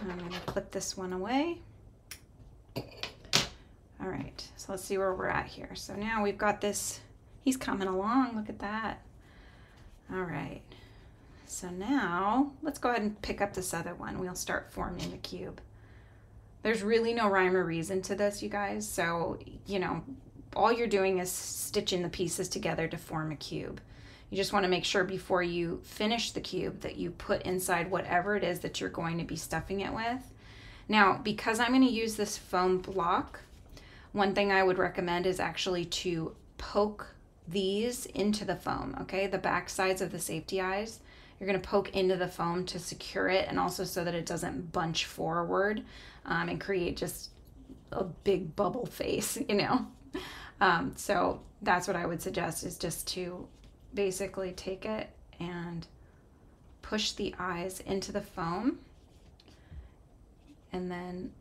I'm going to put this one away. All right, so let's see where we're at here. So now we've got this, he's coming along, look at that. All right, so now let's go ahead and pick up this other one. We'll start forming the cube. There's really no rhyme or reason to this, you guys. So, you know, all you're doing is stitching the pieces together to form a cube. You just want to make sure before you finish the cube that you put inside whatever it is that you're going to be stuffing it with. Now, because I'm going to use this foam block, one thing I would recommend is actually to poke these into the foam, okay? The back sides of the safety eyes, you're going to poke into the foam to secure it, and also so that it doesn't bunch forward and create just a big bubble face, you know? So that's what I would suggest, is just to basically take it and push the eyes into the foam, and then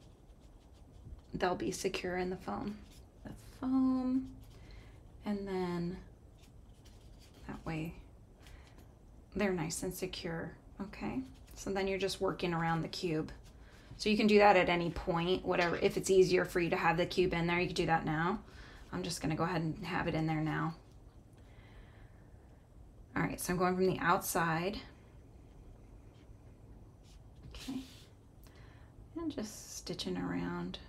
they'll be secure in the foam. The foam, and then that way they're nice and secure, okay? So then you're just working around the cube. So you can do that at any point, whatever. If it's easier for you to have the cube in there, you can do that now. I'm just gonna go ahead and have it in there now. All right, so I'm going from the outside. Okay, and just stitching around.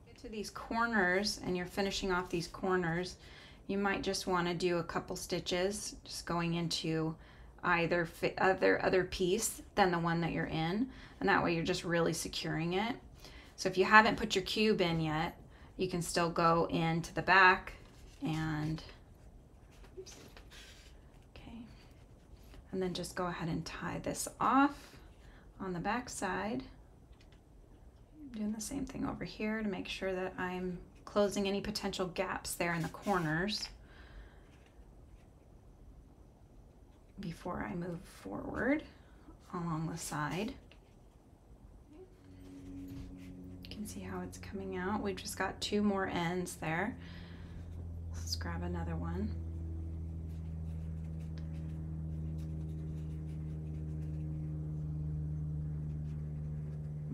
Get to these corners and you're finishing off these corners, you might just want to do a couple stitches just going into either other piece than the one that you're in, and that way you're just really securing it. So if you haven't put your cube in yet, you can still go into the back and then just go ahead and tie this off on the back side. I'm doing the same thing over here to make sure that I'm closing any potential gaps there in the corners before I move forward along the side. You can can see how it's coming out. We've just got 2 more ends there. Let's grab another one.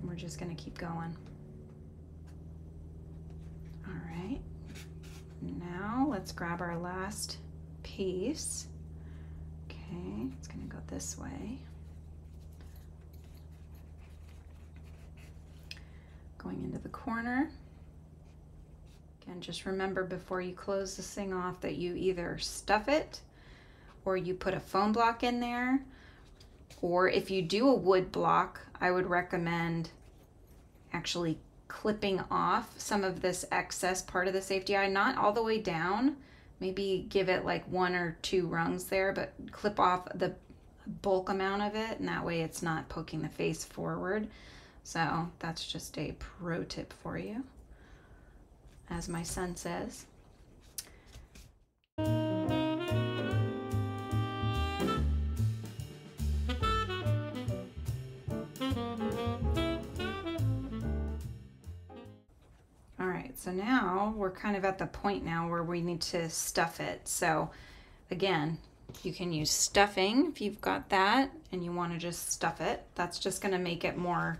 We're just going to keep going. All right. Now let's grab our last piece. Okay, it's going to go this way. Going into the corner. Again, just remember before you close this thing off that you either stuff it or you put a foam block in there, or if you do a wood block, I would recommend actually clipping off some of this excess part of the safety eye, not all the way down, maybe give it like 1 or 2 rungs there, but clip off the bulk amount of it, and that way it's not poking the face forward. So that's just a pro tip for you, as my son says. All right, so now we're kind of at the point now where we need to stuff it. So again, you can use stuffing if you've got that and you want to just stuff it. That's just going to make it more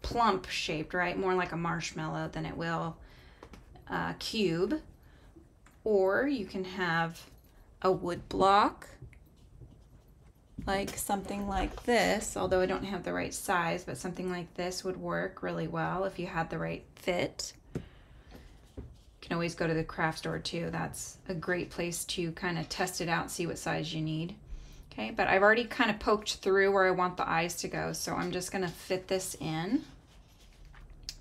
plump shaped, right? More like a marshmallow than it will a cube. Or you can have a wood block, like something like this, although I don't have the right size, but something like this would work really well if you had the right fit. You can always go to the craft store too. That's a great place to kind of test it out, see what size you need. Okay, but I've already kind of poked through where I want the eyes to go, so I'm just going to fit this in.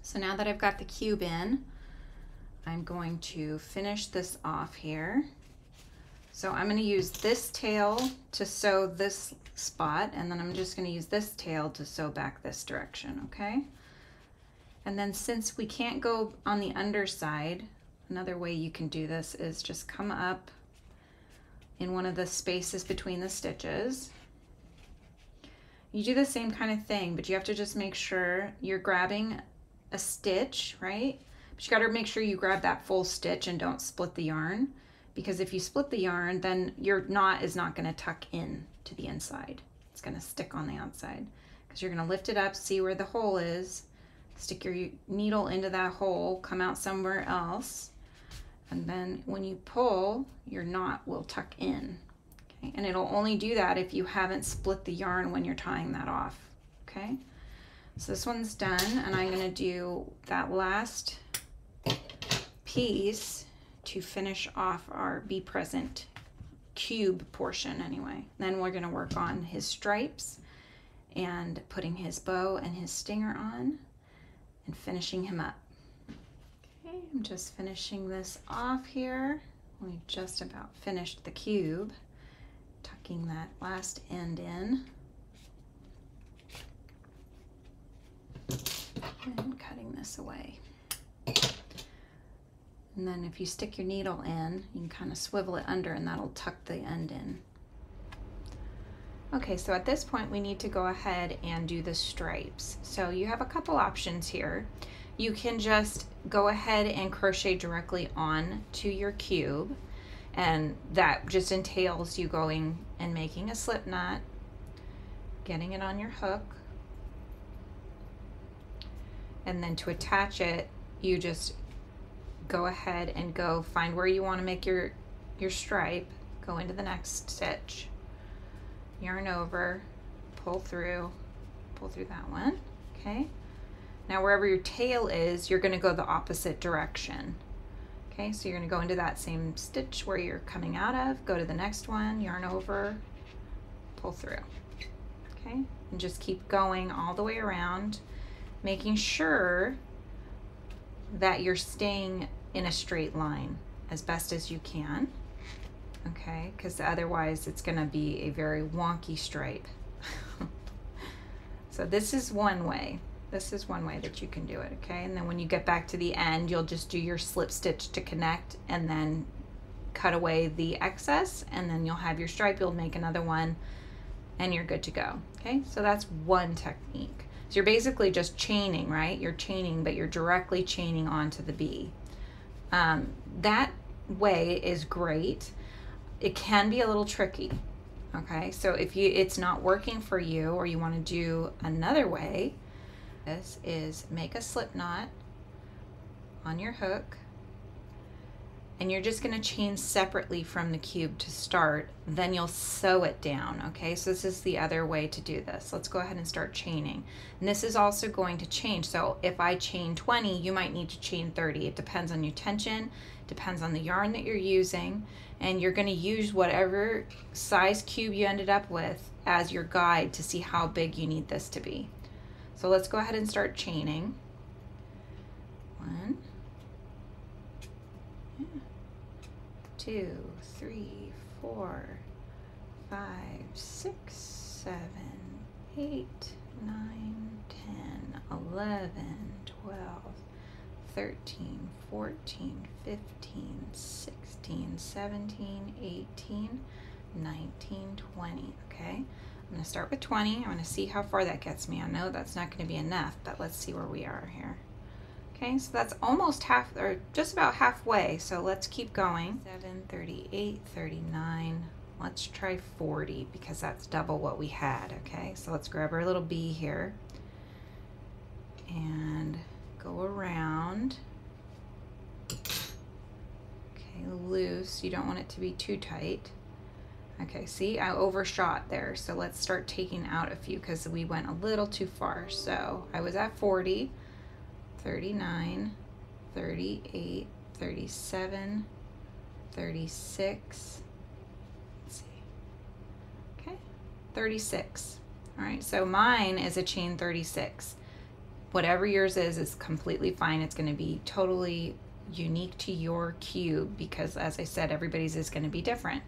So now that I've got the cube in, I'm going to finish this off here. So I'm going to use this tail to sew this spot, and then I'm just going to use this tail to sew back this direction, okay? And then since we can't go on the underside, another way you can do this is just come up in one of the spaces between the stitches. You do the same kind of thing, but you have to just make sure you're grabbing a stitch, right? But you got to make sure you grab that full stitch and don't split the yarn, because if you split the yarn, then your knot is not going to tuck in to the inside. It's going to stick on the outside, because you're going to lift it up, see where the hole is, stick your needle into that hole, come out somewhere else, and then when you pull, your knot will tuck in. Okay? And it'll only do that if you haven't split the yarn when you're tying that off. Okay, so this one's done, and I'm going to do that last piece to finish off our Be Present cube portion anyway. Then we're going to work on his stripes and putting his bow and his stinger on and finishing him up. Okay, I'm just finishing this off here. We just about finished the cube, tucking that last end in and cutting this away. And then if you stick your needle in, you can kind of swivel it under and that'll tuck the end in. Okay, so at this point we need to go ahead and do the stripes. So you have a couple options here. You can just go ahead and crochet directly on to your cube, and that just entails you going and making a slip knot, getting it on your hook, and then to attach it, you just go ahead and go find where you want to make your stripe, go into the next stitch, yarn over, pull through that one. Okay, now wherever your tail is, you're going to go the opposite direction. Okay, so you're going to go into that same stitch where you're coming out of, go to the next one, yarn over, pull through. Okay, and just keep going all the way around, making sure that you're staying in a straight line as best as you can, okay, because otherwise it's going to be a very wonky stripe. So this is one way. This is one way that you can do it, okay? And then when you get back to the end, you'll just do your slip stitch to connect and then cut away the excess, and then you'll have your stripe, you'll make another one, and you're good to go, okay? So that's one technique. So you're basically just chaining, right? You're chaining, but you're directly chaining onto the bee. That way is great. It can be a little tricky. Okay, so if it's not working for you, or you want to do another way, this is make a slip knot on your hook, and you're just going to chain separately from the cube to start, then you'll sew it down. Okay, so this is the other way to do this. Let's go ahead and start chaining. And this is also going to change. So if I chain 20, you might need to chain 30. It depends on your tension, depends on the yarn that you're using, and you're going to use whatever size cube you ended up with as your guide to see how big you need this to be. So let's go ahead and start chaining. 1, 2, 3, 4, 5, 6, 7, 8, 9, 10, 11, 12, 13, 14, 15, 16, 17, 18, 19, 20. Okay, I'm going to start with 20. I'm going to see how far that gets me. I know that's not going to be enough, but let's see where we are here. Okay, so that's almost half, or just about halfway, so let's keep going. 7, 38, 39, let's try 40 because that's double what we had. Okay, so let's grab our little bee here and go around. Okay, loose, you don't want it to be too tight. Okay, see, I overshot there, so let's start taking out a few because we went a little too far. So I was at 40, 39, 38, 37, 36, let's see, okay, 36. All right, so mine is a chain 36. Whatever yours is completely fine. It's going to be totally unique to your cube because, as I said, everybody's is going to be different.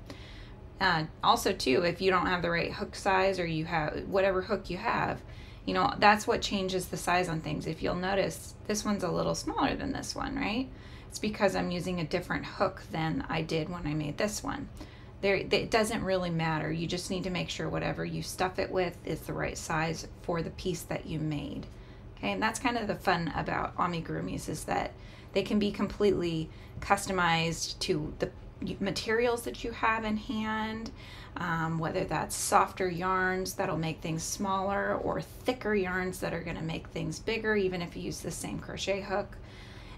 Also too, if you don't have the right hook size, or you have whatever hook you have, you know, that's what changes the size on things. If you'll notice, this one's a little smaller than this one, right? It's because I'm using a different hook than I did when I made this one. It doesn't really matter. You just need to make sure whatever you stuff it with is the right size for the piece that you made. Okay, and that's kind of the fun about amigurumis, is that they can be completely customized to the materials that you have in hand, whether that's softer yarns that'll make things smaller, or thicker yarns that are going to make things bigger, even if you use the same crochet hook.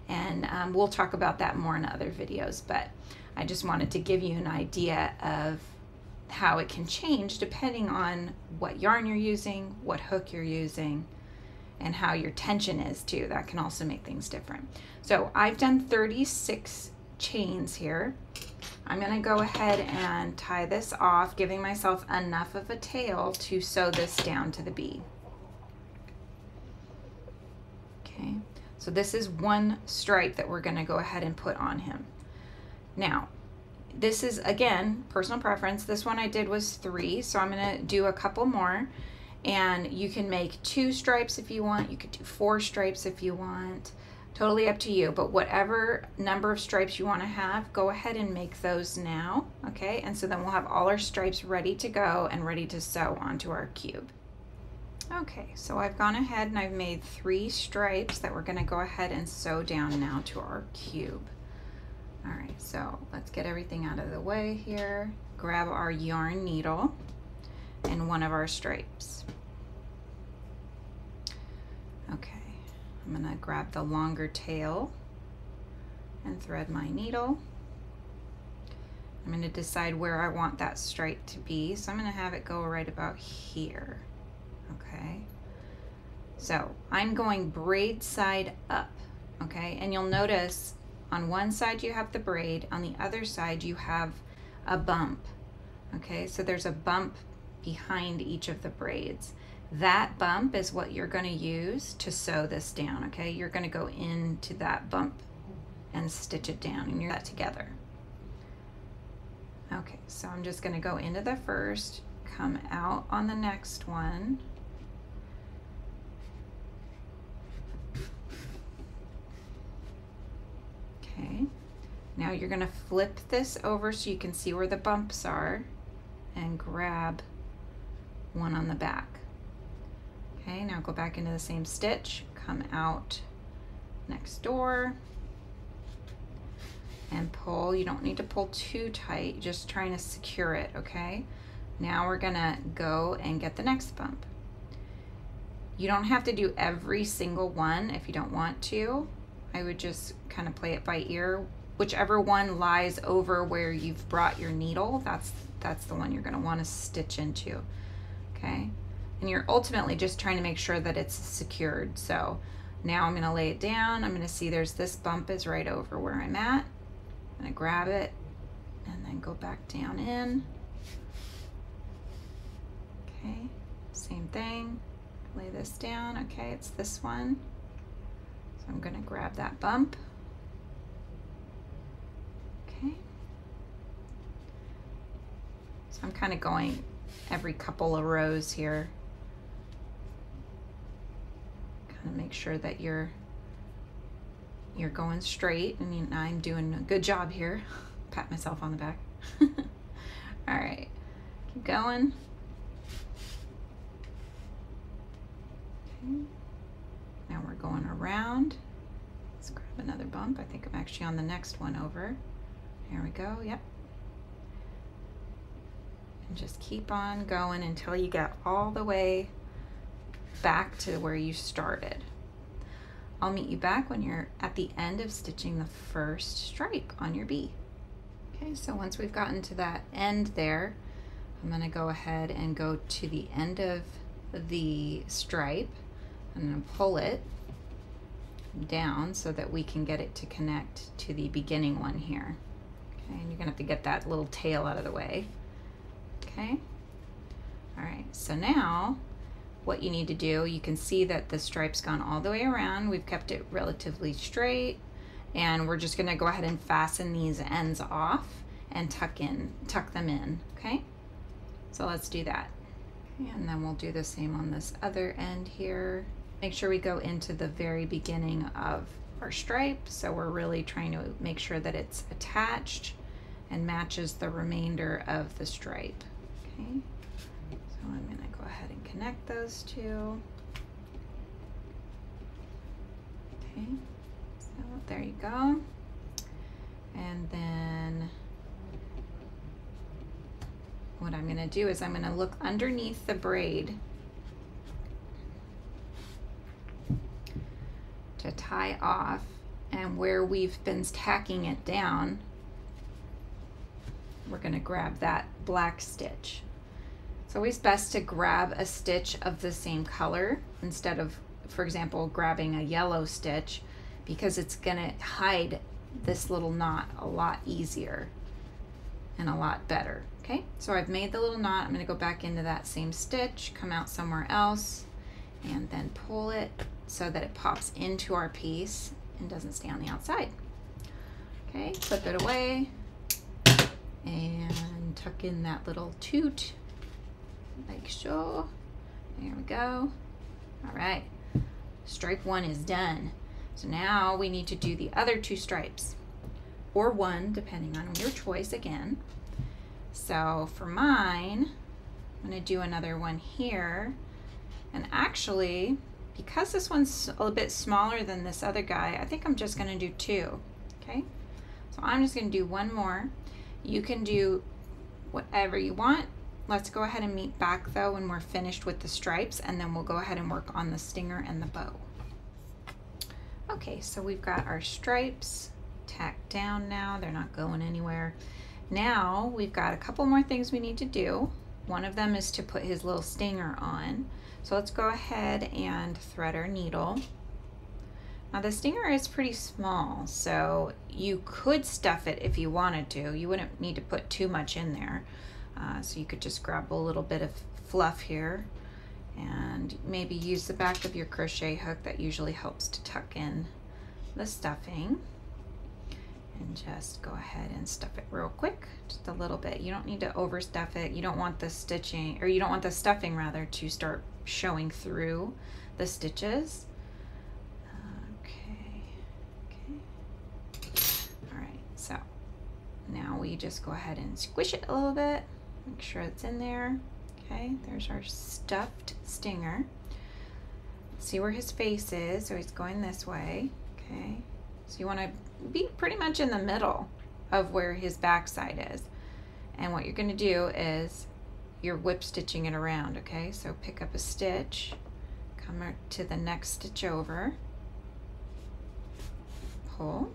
And we'll talk about that more in other videos, but I just wanted to give you an idea of how it can change depending on what yarn you're using, what hook you're using, and how your tension is too. That can also make things different. So I've done 36 chains here. I'm going to go ahead and tie this off, giving myself enough of a tail to sew this down to the bee. Okay, so this is one stripe that we're going to go ahead and put on him. Now, this is, again, personal preference. This one I did was 3, so I'm going to do a couple more. And you can make 2 stripes if you want. You could do 4 stripes if you want. Totally up to you, but whatever number of stripes you want to have, go ahead and make those now, okay? And so then we'll have all our stripes ready to go and ready to sew onto our cube. Okay, so I've gone ahead and I've made 3 stripes that we're going to go ahead and sew down now to our cube. All right, so let's get everything out of the way here. Grab our yarn needle and one of our stripes. Okay, I'm going to grab the longer tail and thread my needle. I'm going to decide where I want that stripe to be, so I'm going to have it go right about here. Okay, so I'm going braid side up, okay, and you'll notice on one side you have the braid, on the other side you have a bump. Okay, so there's a bump behind each of the braids. That bump is what you're going to use to sew this down. Okay, you're going to go into that bump and stitch it down, and you're that together. Okay, so I'm just going to go into the first, come out on the next one, okay. Now you're going to flip this over so you can see where the bumps are and grab one on the back. Okay, now go back into the same stitch, come out next door, and pull. You don't need to pull too tight, just trying to secure it, okay? Now we're gonna go and get the next bump. You don't have to do every single one if you don't want to. I would just kind of play it by ear. Whichever one lies over where you've brought your needle, that's the one you're gonna wanna stitch into, okay? And you're ultimately just trying to make sure that it's secured. So now I'm gonna lay it down. I'm gonna see there's this bump is right over where I'm at. I'm gonna grab it and then go back down in. Okay, same thing. Lay this down. Okay, it's this one. So I'm gonna grab that bump. Okay. So I'm kind of going every couple of rows here. Kind of make sure that you're going straight, and I'm doing a good job here. Pat myself on the back. All right, keep going. Okay. Now we're going around. Let's grab another bump. I think I'm actually on the next one over. Here we go, yep. And just keep on going until you get all the way back to where you started. I'll meet you back when you're at the end of stitching the first stripe on your bee. Okay, so once we've gotten to that end there, I'm gonna go ahead and go to the end of the stripe. I'm gonna pull it down so that we can get it to connect to the beginning one here. Okay, and you're gonna have to get that little tail out of the way. Okay, all right, so now what you need to do, you can see that the stripe's gone all the way around. We've kept it relatively straight, and we're just gonna go ahead and fasten these ends off and tuck them in, okay? So let's do that. Okay, and then we'll do the same on this other end here. Make sure we go into the very beginning of our stripe, so we're really trying to make sure that it's attached and matches the remainder of the stripe, okay? So I'm gonna go ahead and connect those two. Okay, so there you go. And then what I'm gonna do is I'm gonna look underneath the braid to tie off, and where we've been tacking it down, we're gonna grab that black stitch. It's always best to grab a stitch of the same color instead of, for example, grabbing a yellow stitch, because it's gonna hide this little knot a lot easier and a lot better, okay? So I've made the little knot. I'm gonna go back into that same stitch, come out somewhere else, and then pull it so that it pops into our piece and doesn't stay on the outside. Okay, flip it away and tuck in that little toot like so. There we go. All right, stripe one is done. So now we need to do the other two stripes, or one, depending on your choice again. So for mine, I'm gonna do another one here. And actually, because this one's a little bit smaller than this other guy, I think I'm just gonna do two, okay? So I'm just gonna do one more. You can do whatever you want. Let's go ahead and meet back though when we're finished with the stripes, and then we'll go ahead and work on the stinger and the bow. Okay, so we've got our stripes tacked down now. They're not going anywhere. Now we've got a couple more things we need to do. One of them is to put his little stinger on. So let's go ahead and thread our needle. Now the stinger is pretty small, so you could stuff it if you wanted to. You wouldn't need to put too much in there. So you could just grab a little bit of fluff here and maybe use the back of your crochet hook. That usually helps to tuck in the stuffing. And just go ahead and stuff it real quick, just a little bit. You don't need to overstuff it. You don't want the stitching, or you don't want the stuffing rather, to start showing through the stitches. Okay. All right, so now we just go ahead and squish it a little bit, make sure it's in there. Okay, there's our stuffed stinger. See where his face is, so he's going this way, okay? So you want to be pretty much in the middle of where his backside is. And what you're going to do is you're whip stitching it around, okay? So pick up a stitch, come to the next stitch over, pull,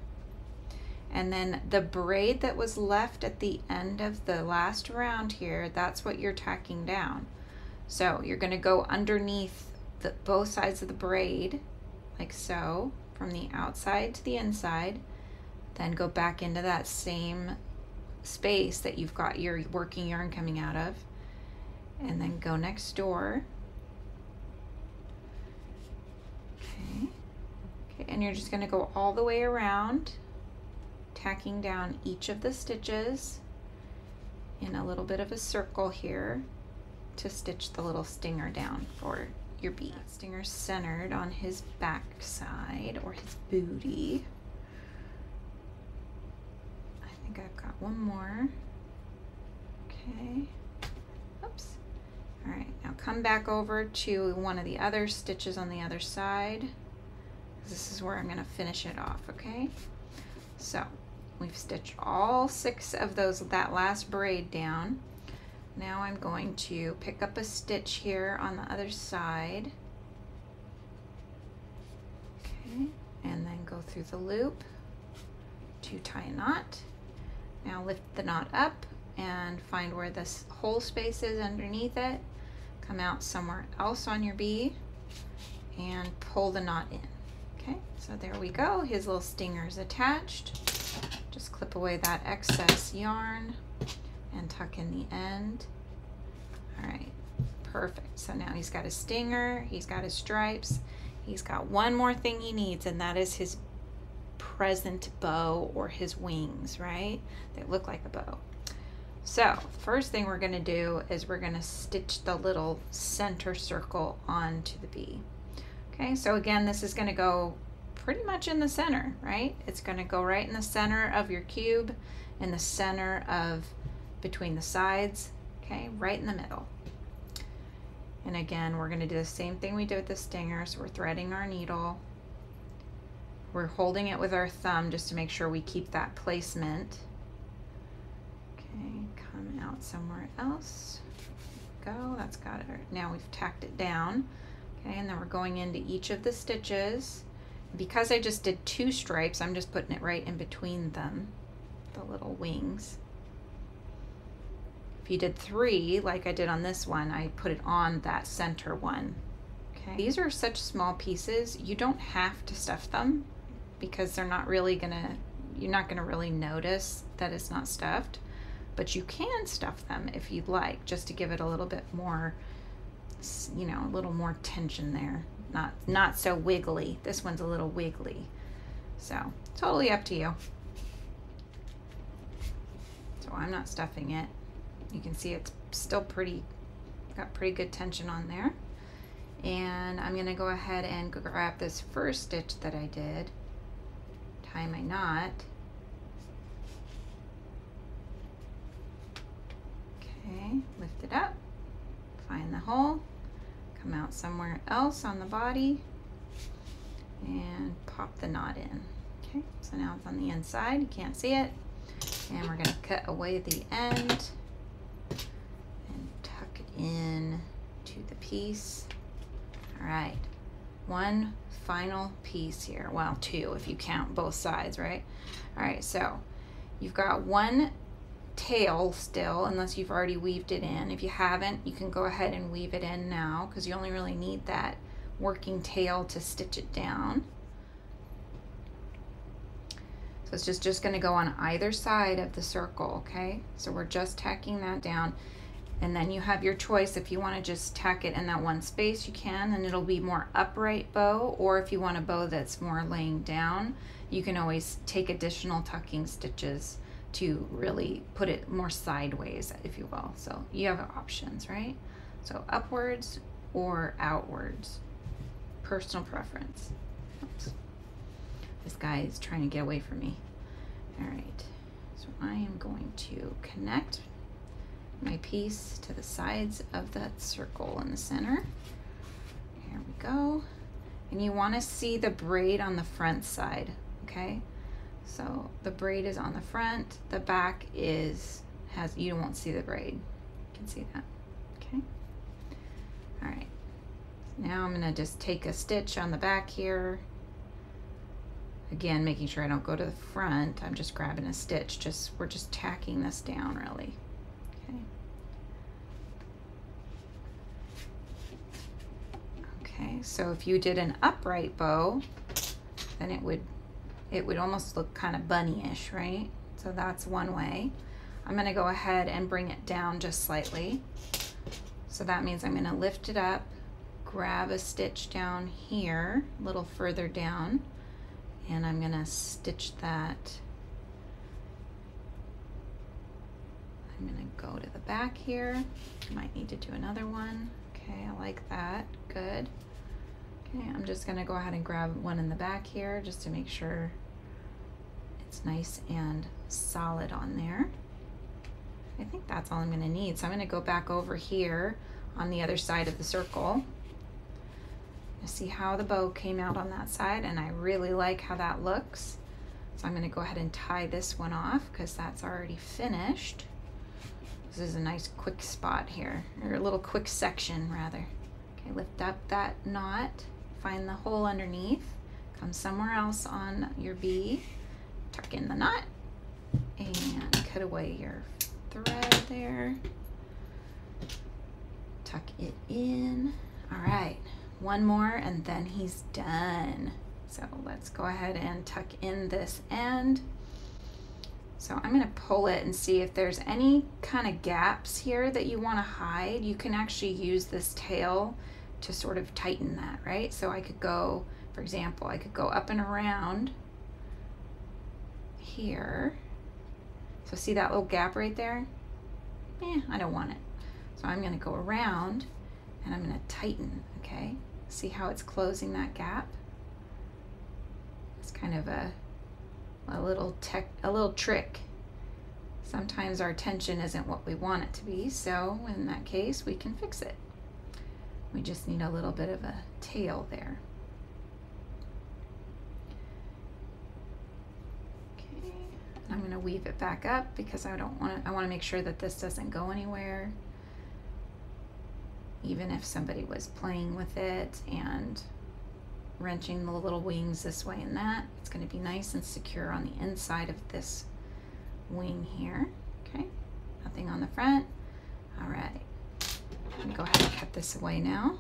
and then the braid that was left at the end of the last round here, that's what you're tacking down. So you're going to go underneath both sides of the braid, like so, from the outside to the inside, then go back into that same space that you've got your working yarn coming out of, and then go next door. Okay, and you're just going to go all the way around, tacking down each of the stitches in a little bit of a circle here to stitch the little stinger down for your bee. That stinger's centered on his back side or his booty. I think I've got one more. Okay. Oops. All right, now come back over to one of the other stitches on the other side. This is where I'm going to finish it off, okay? So we've stitched all 6 of that last braid down. Now I'm going to pick up a stitch here on the other side, okay, and then go through the loop to tie a knot. Now lift the knot up and find where this whole space is underneath it. Come out somewhere else on your bee and pull the knot in. Okay, so there we go. His little stinger is attached. Just clip away that excess yarn and tuck in the end. All right, perfect. So now he's got his stinger, he's got his stripes, he's got one more thing he needs, and that is his present bow or his wings, right? They look like a bow. So first thing we're going to do is we're going to stitch the little center circle onto the bee. Okay, so again, this is going to go pretty much in the center, right? It's going to go right in the center of your cube, in the center of between the sides, okay, right in the middle. And again, we're going to do the same thing we did with the stinger. So we're threading our needle. We're holding it with our thumb just to make sure we keep that placement. Okay, come out somewhere else. Go, that's got it. Now we've tacked it down. Okay, and then we're going into each of the stitches. Because I just did 2 stripes, I'm just putting it right in between them, the little wings. If you did 3, like I did on this one, I put it on that center one. Okay. These are such small pieces, you don't have to stuff them because they're not really gonna, you're not gonna really notice that it's not stuffed, but you can stuff them if you'd like, just to give it a little bit more, you know, a little more tension there. Not so wiggly. This one's a little wiggly. So totally up to you. So I'm not stuffing it. You can see it's still got pretty good tension on there. And I'm gonna go ahead and grab this first stitch that I did, tie my knot. Okay, lift it up, find the hole, come out somewhere else on the body, and pop the knot in. Okay, so now it's on the inside, you can't see it. And we're gonna cut away the end and tuck it in to the piece. All right, one final piece here. Well, 2 if you count both sides, right? All right, so you've got one tail still, unless you've already weaved it in. If you haven't, you can go ahead and weave it in now because you only really need that working tail to stitch it down. So it's just going to go on either side of the circle, okay? So we're just tacking that down, and then you have your choice. If you want to just tack it in that one space, you can, and it'll be more upright bow, or if you want a bow that's more laying down, you can always take additional tucking stitches to really put it more sideways, if you will. So you have options, right? So upwards or outwards, personal preference. Oops. This guy is trying to get away from me. All right, so I am going to connect my piece to the sides of that circle in the center. Here we go. And you want to see the braid on the front side, okay? So the braid is on the front, the back you won't see the braid. You can see that, okay? All right, now I'm gonna just take a stitch on the back here. Again, making sure I don't go to the front. I'm just grabbing a stitch. We're just tacking this down really, okay? Okay, so if you did an upright bow, then it would almost look kind of bunny-ish, right? So that's one way. I'm gonna go ahead and bring it down just slightly. So that means I'm gonna lift it up, grab a stitch down here, a little further down, and I'm gonna stitch that. I'm gonna go to the back here. Might need to do another one. Okay, I like that, good. Okay, I'm just gonna go ahead and grab one in the back here just to make sure it's nice and solid on there. I think that's all I'm gonna need. So I'm gonna go back over here on the other side of the circle. See how the bow came out on that side, and I really like how that looks. So I'm gonna go ahead and tie this one off because that's already finished. This is a nice quick spot here, or a little quick section rather. Okay, lift up that knot, find the hole underneath, come somewhere else on your bee, tuck in the knot, and cut away your thread there. Tuck it in. All right, one more and then he's done. So let's go ahead and tuck in this end. So I'm gonna pull it and see if there's any kind of gaps here that you wanna hide. You can actually use this tail to sort of tighten that, right? So I could go, for example, I could go up and around here. So see that little gap right there? I don't want it. So I'm gonna go around and I'm gonna tighten, okay? See how it's closing that gap? It's kind of a little trick. Sometimes our tension isn't what we want it to be, so in that case we can fix it. We just need a little bit of a tail there. Okay, I'm going to weave it back up because I want to make sure that this doesn't go anywhere. Even if somebody was playing with it and wrenching the little wings this way and that, it's going to be nice and secure on the inside of this wing here. Okay, nothing on the front. All right, I'm gonna go ahead and cut this away now.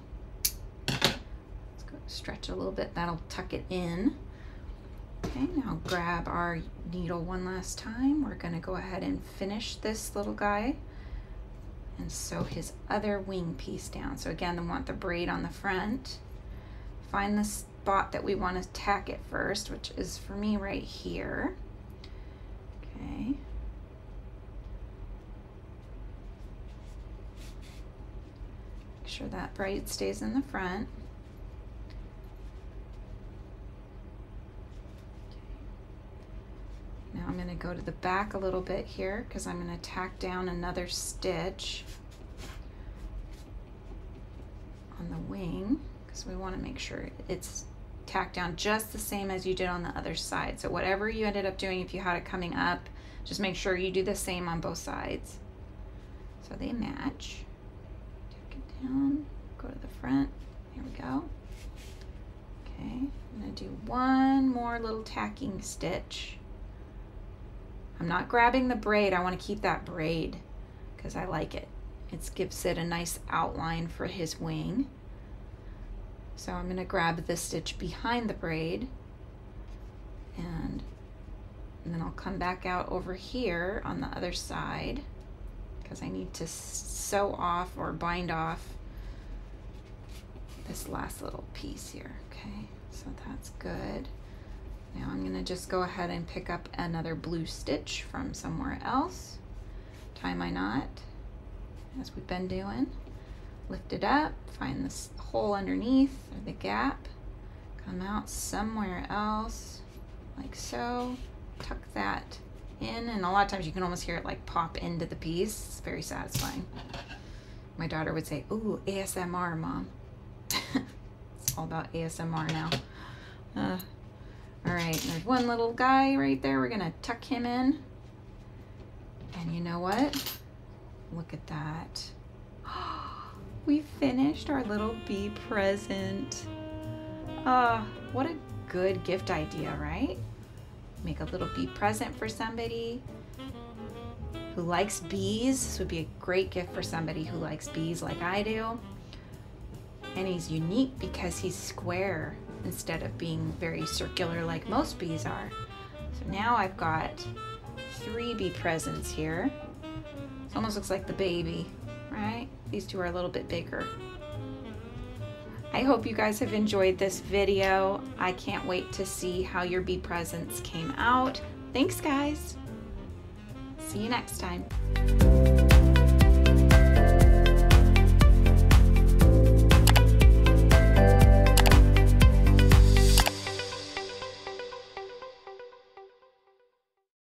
Let's go stretch a little bit. That'll tuck it in. Okay, now grab our needle one last time. We're going to go ahead and finish this little guy and sew his other wing piece down. So again, I want the braid on the front. Find the spot that we want to tack it first, which is for me right here. Okay. Make sure that braid stays in the front. Now I'm going to go to the back a little bit here because I'm going to tack down another stitch on the wing because we want to make sure it's tacked down just the same as you did on the other side. So whatever you ended up doing, if you had it coming up, just make sure you do the same on both sides so they match. Tack it down, go to the front. Here we go. Okay, I'm going to do one more little tacking stitch. I'm not grabbing the braid. I want to keep that braid because I like it. It gives it a nice outline for his wing. So I'm going to grab the stitch behind the braid and then I'll come back out over here on the other side because I need to sew off or bind off this last little piece here. Okay, so that's good. Now I'm going to just go ahead and pick up another blue stitch from somewhere else, tie my knot as we've been doing, lift it up, find this hole underneath or the gap, come out somewhere else like so, tuck that in, and a lot of times you can almost hear it like pop into the piece. It's very satisfying. My daughter would say, "Ooh, ASMR, Mom." all about ASMR now. All right, there's one little guy right there. We're gonna tuck him in. And you know what? Look at that. We finished our little bee present. What a good gift idea, right? Make a little bee present for somebody who likes bees. This would be a great gift for somebody who likes bees like I do. And he's unique because he's square instead of being very circular like most bees are. So now I've got 3 bee presents here. It almost looks like the baby, right? These 2 are a little bit bigger. I hope you guys have enjoyed this video. I can't wait to see how your bee presents came out. Thanks, guys. See you next time.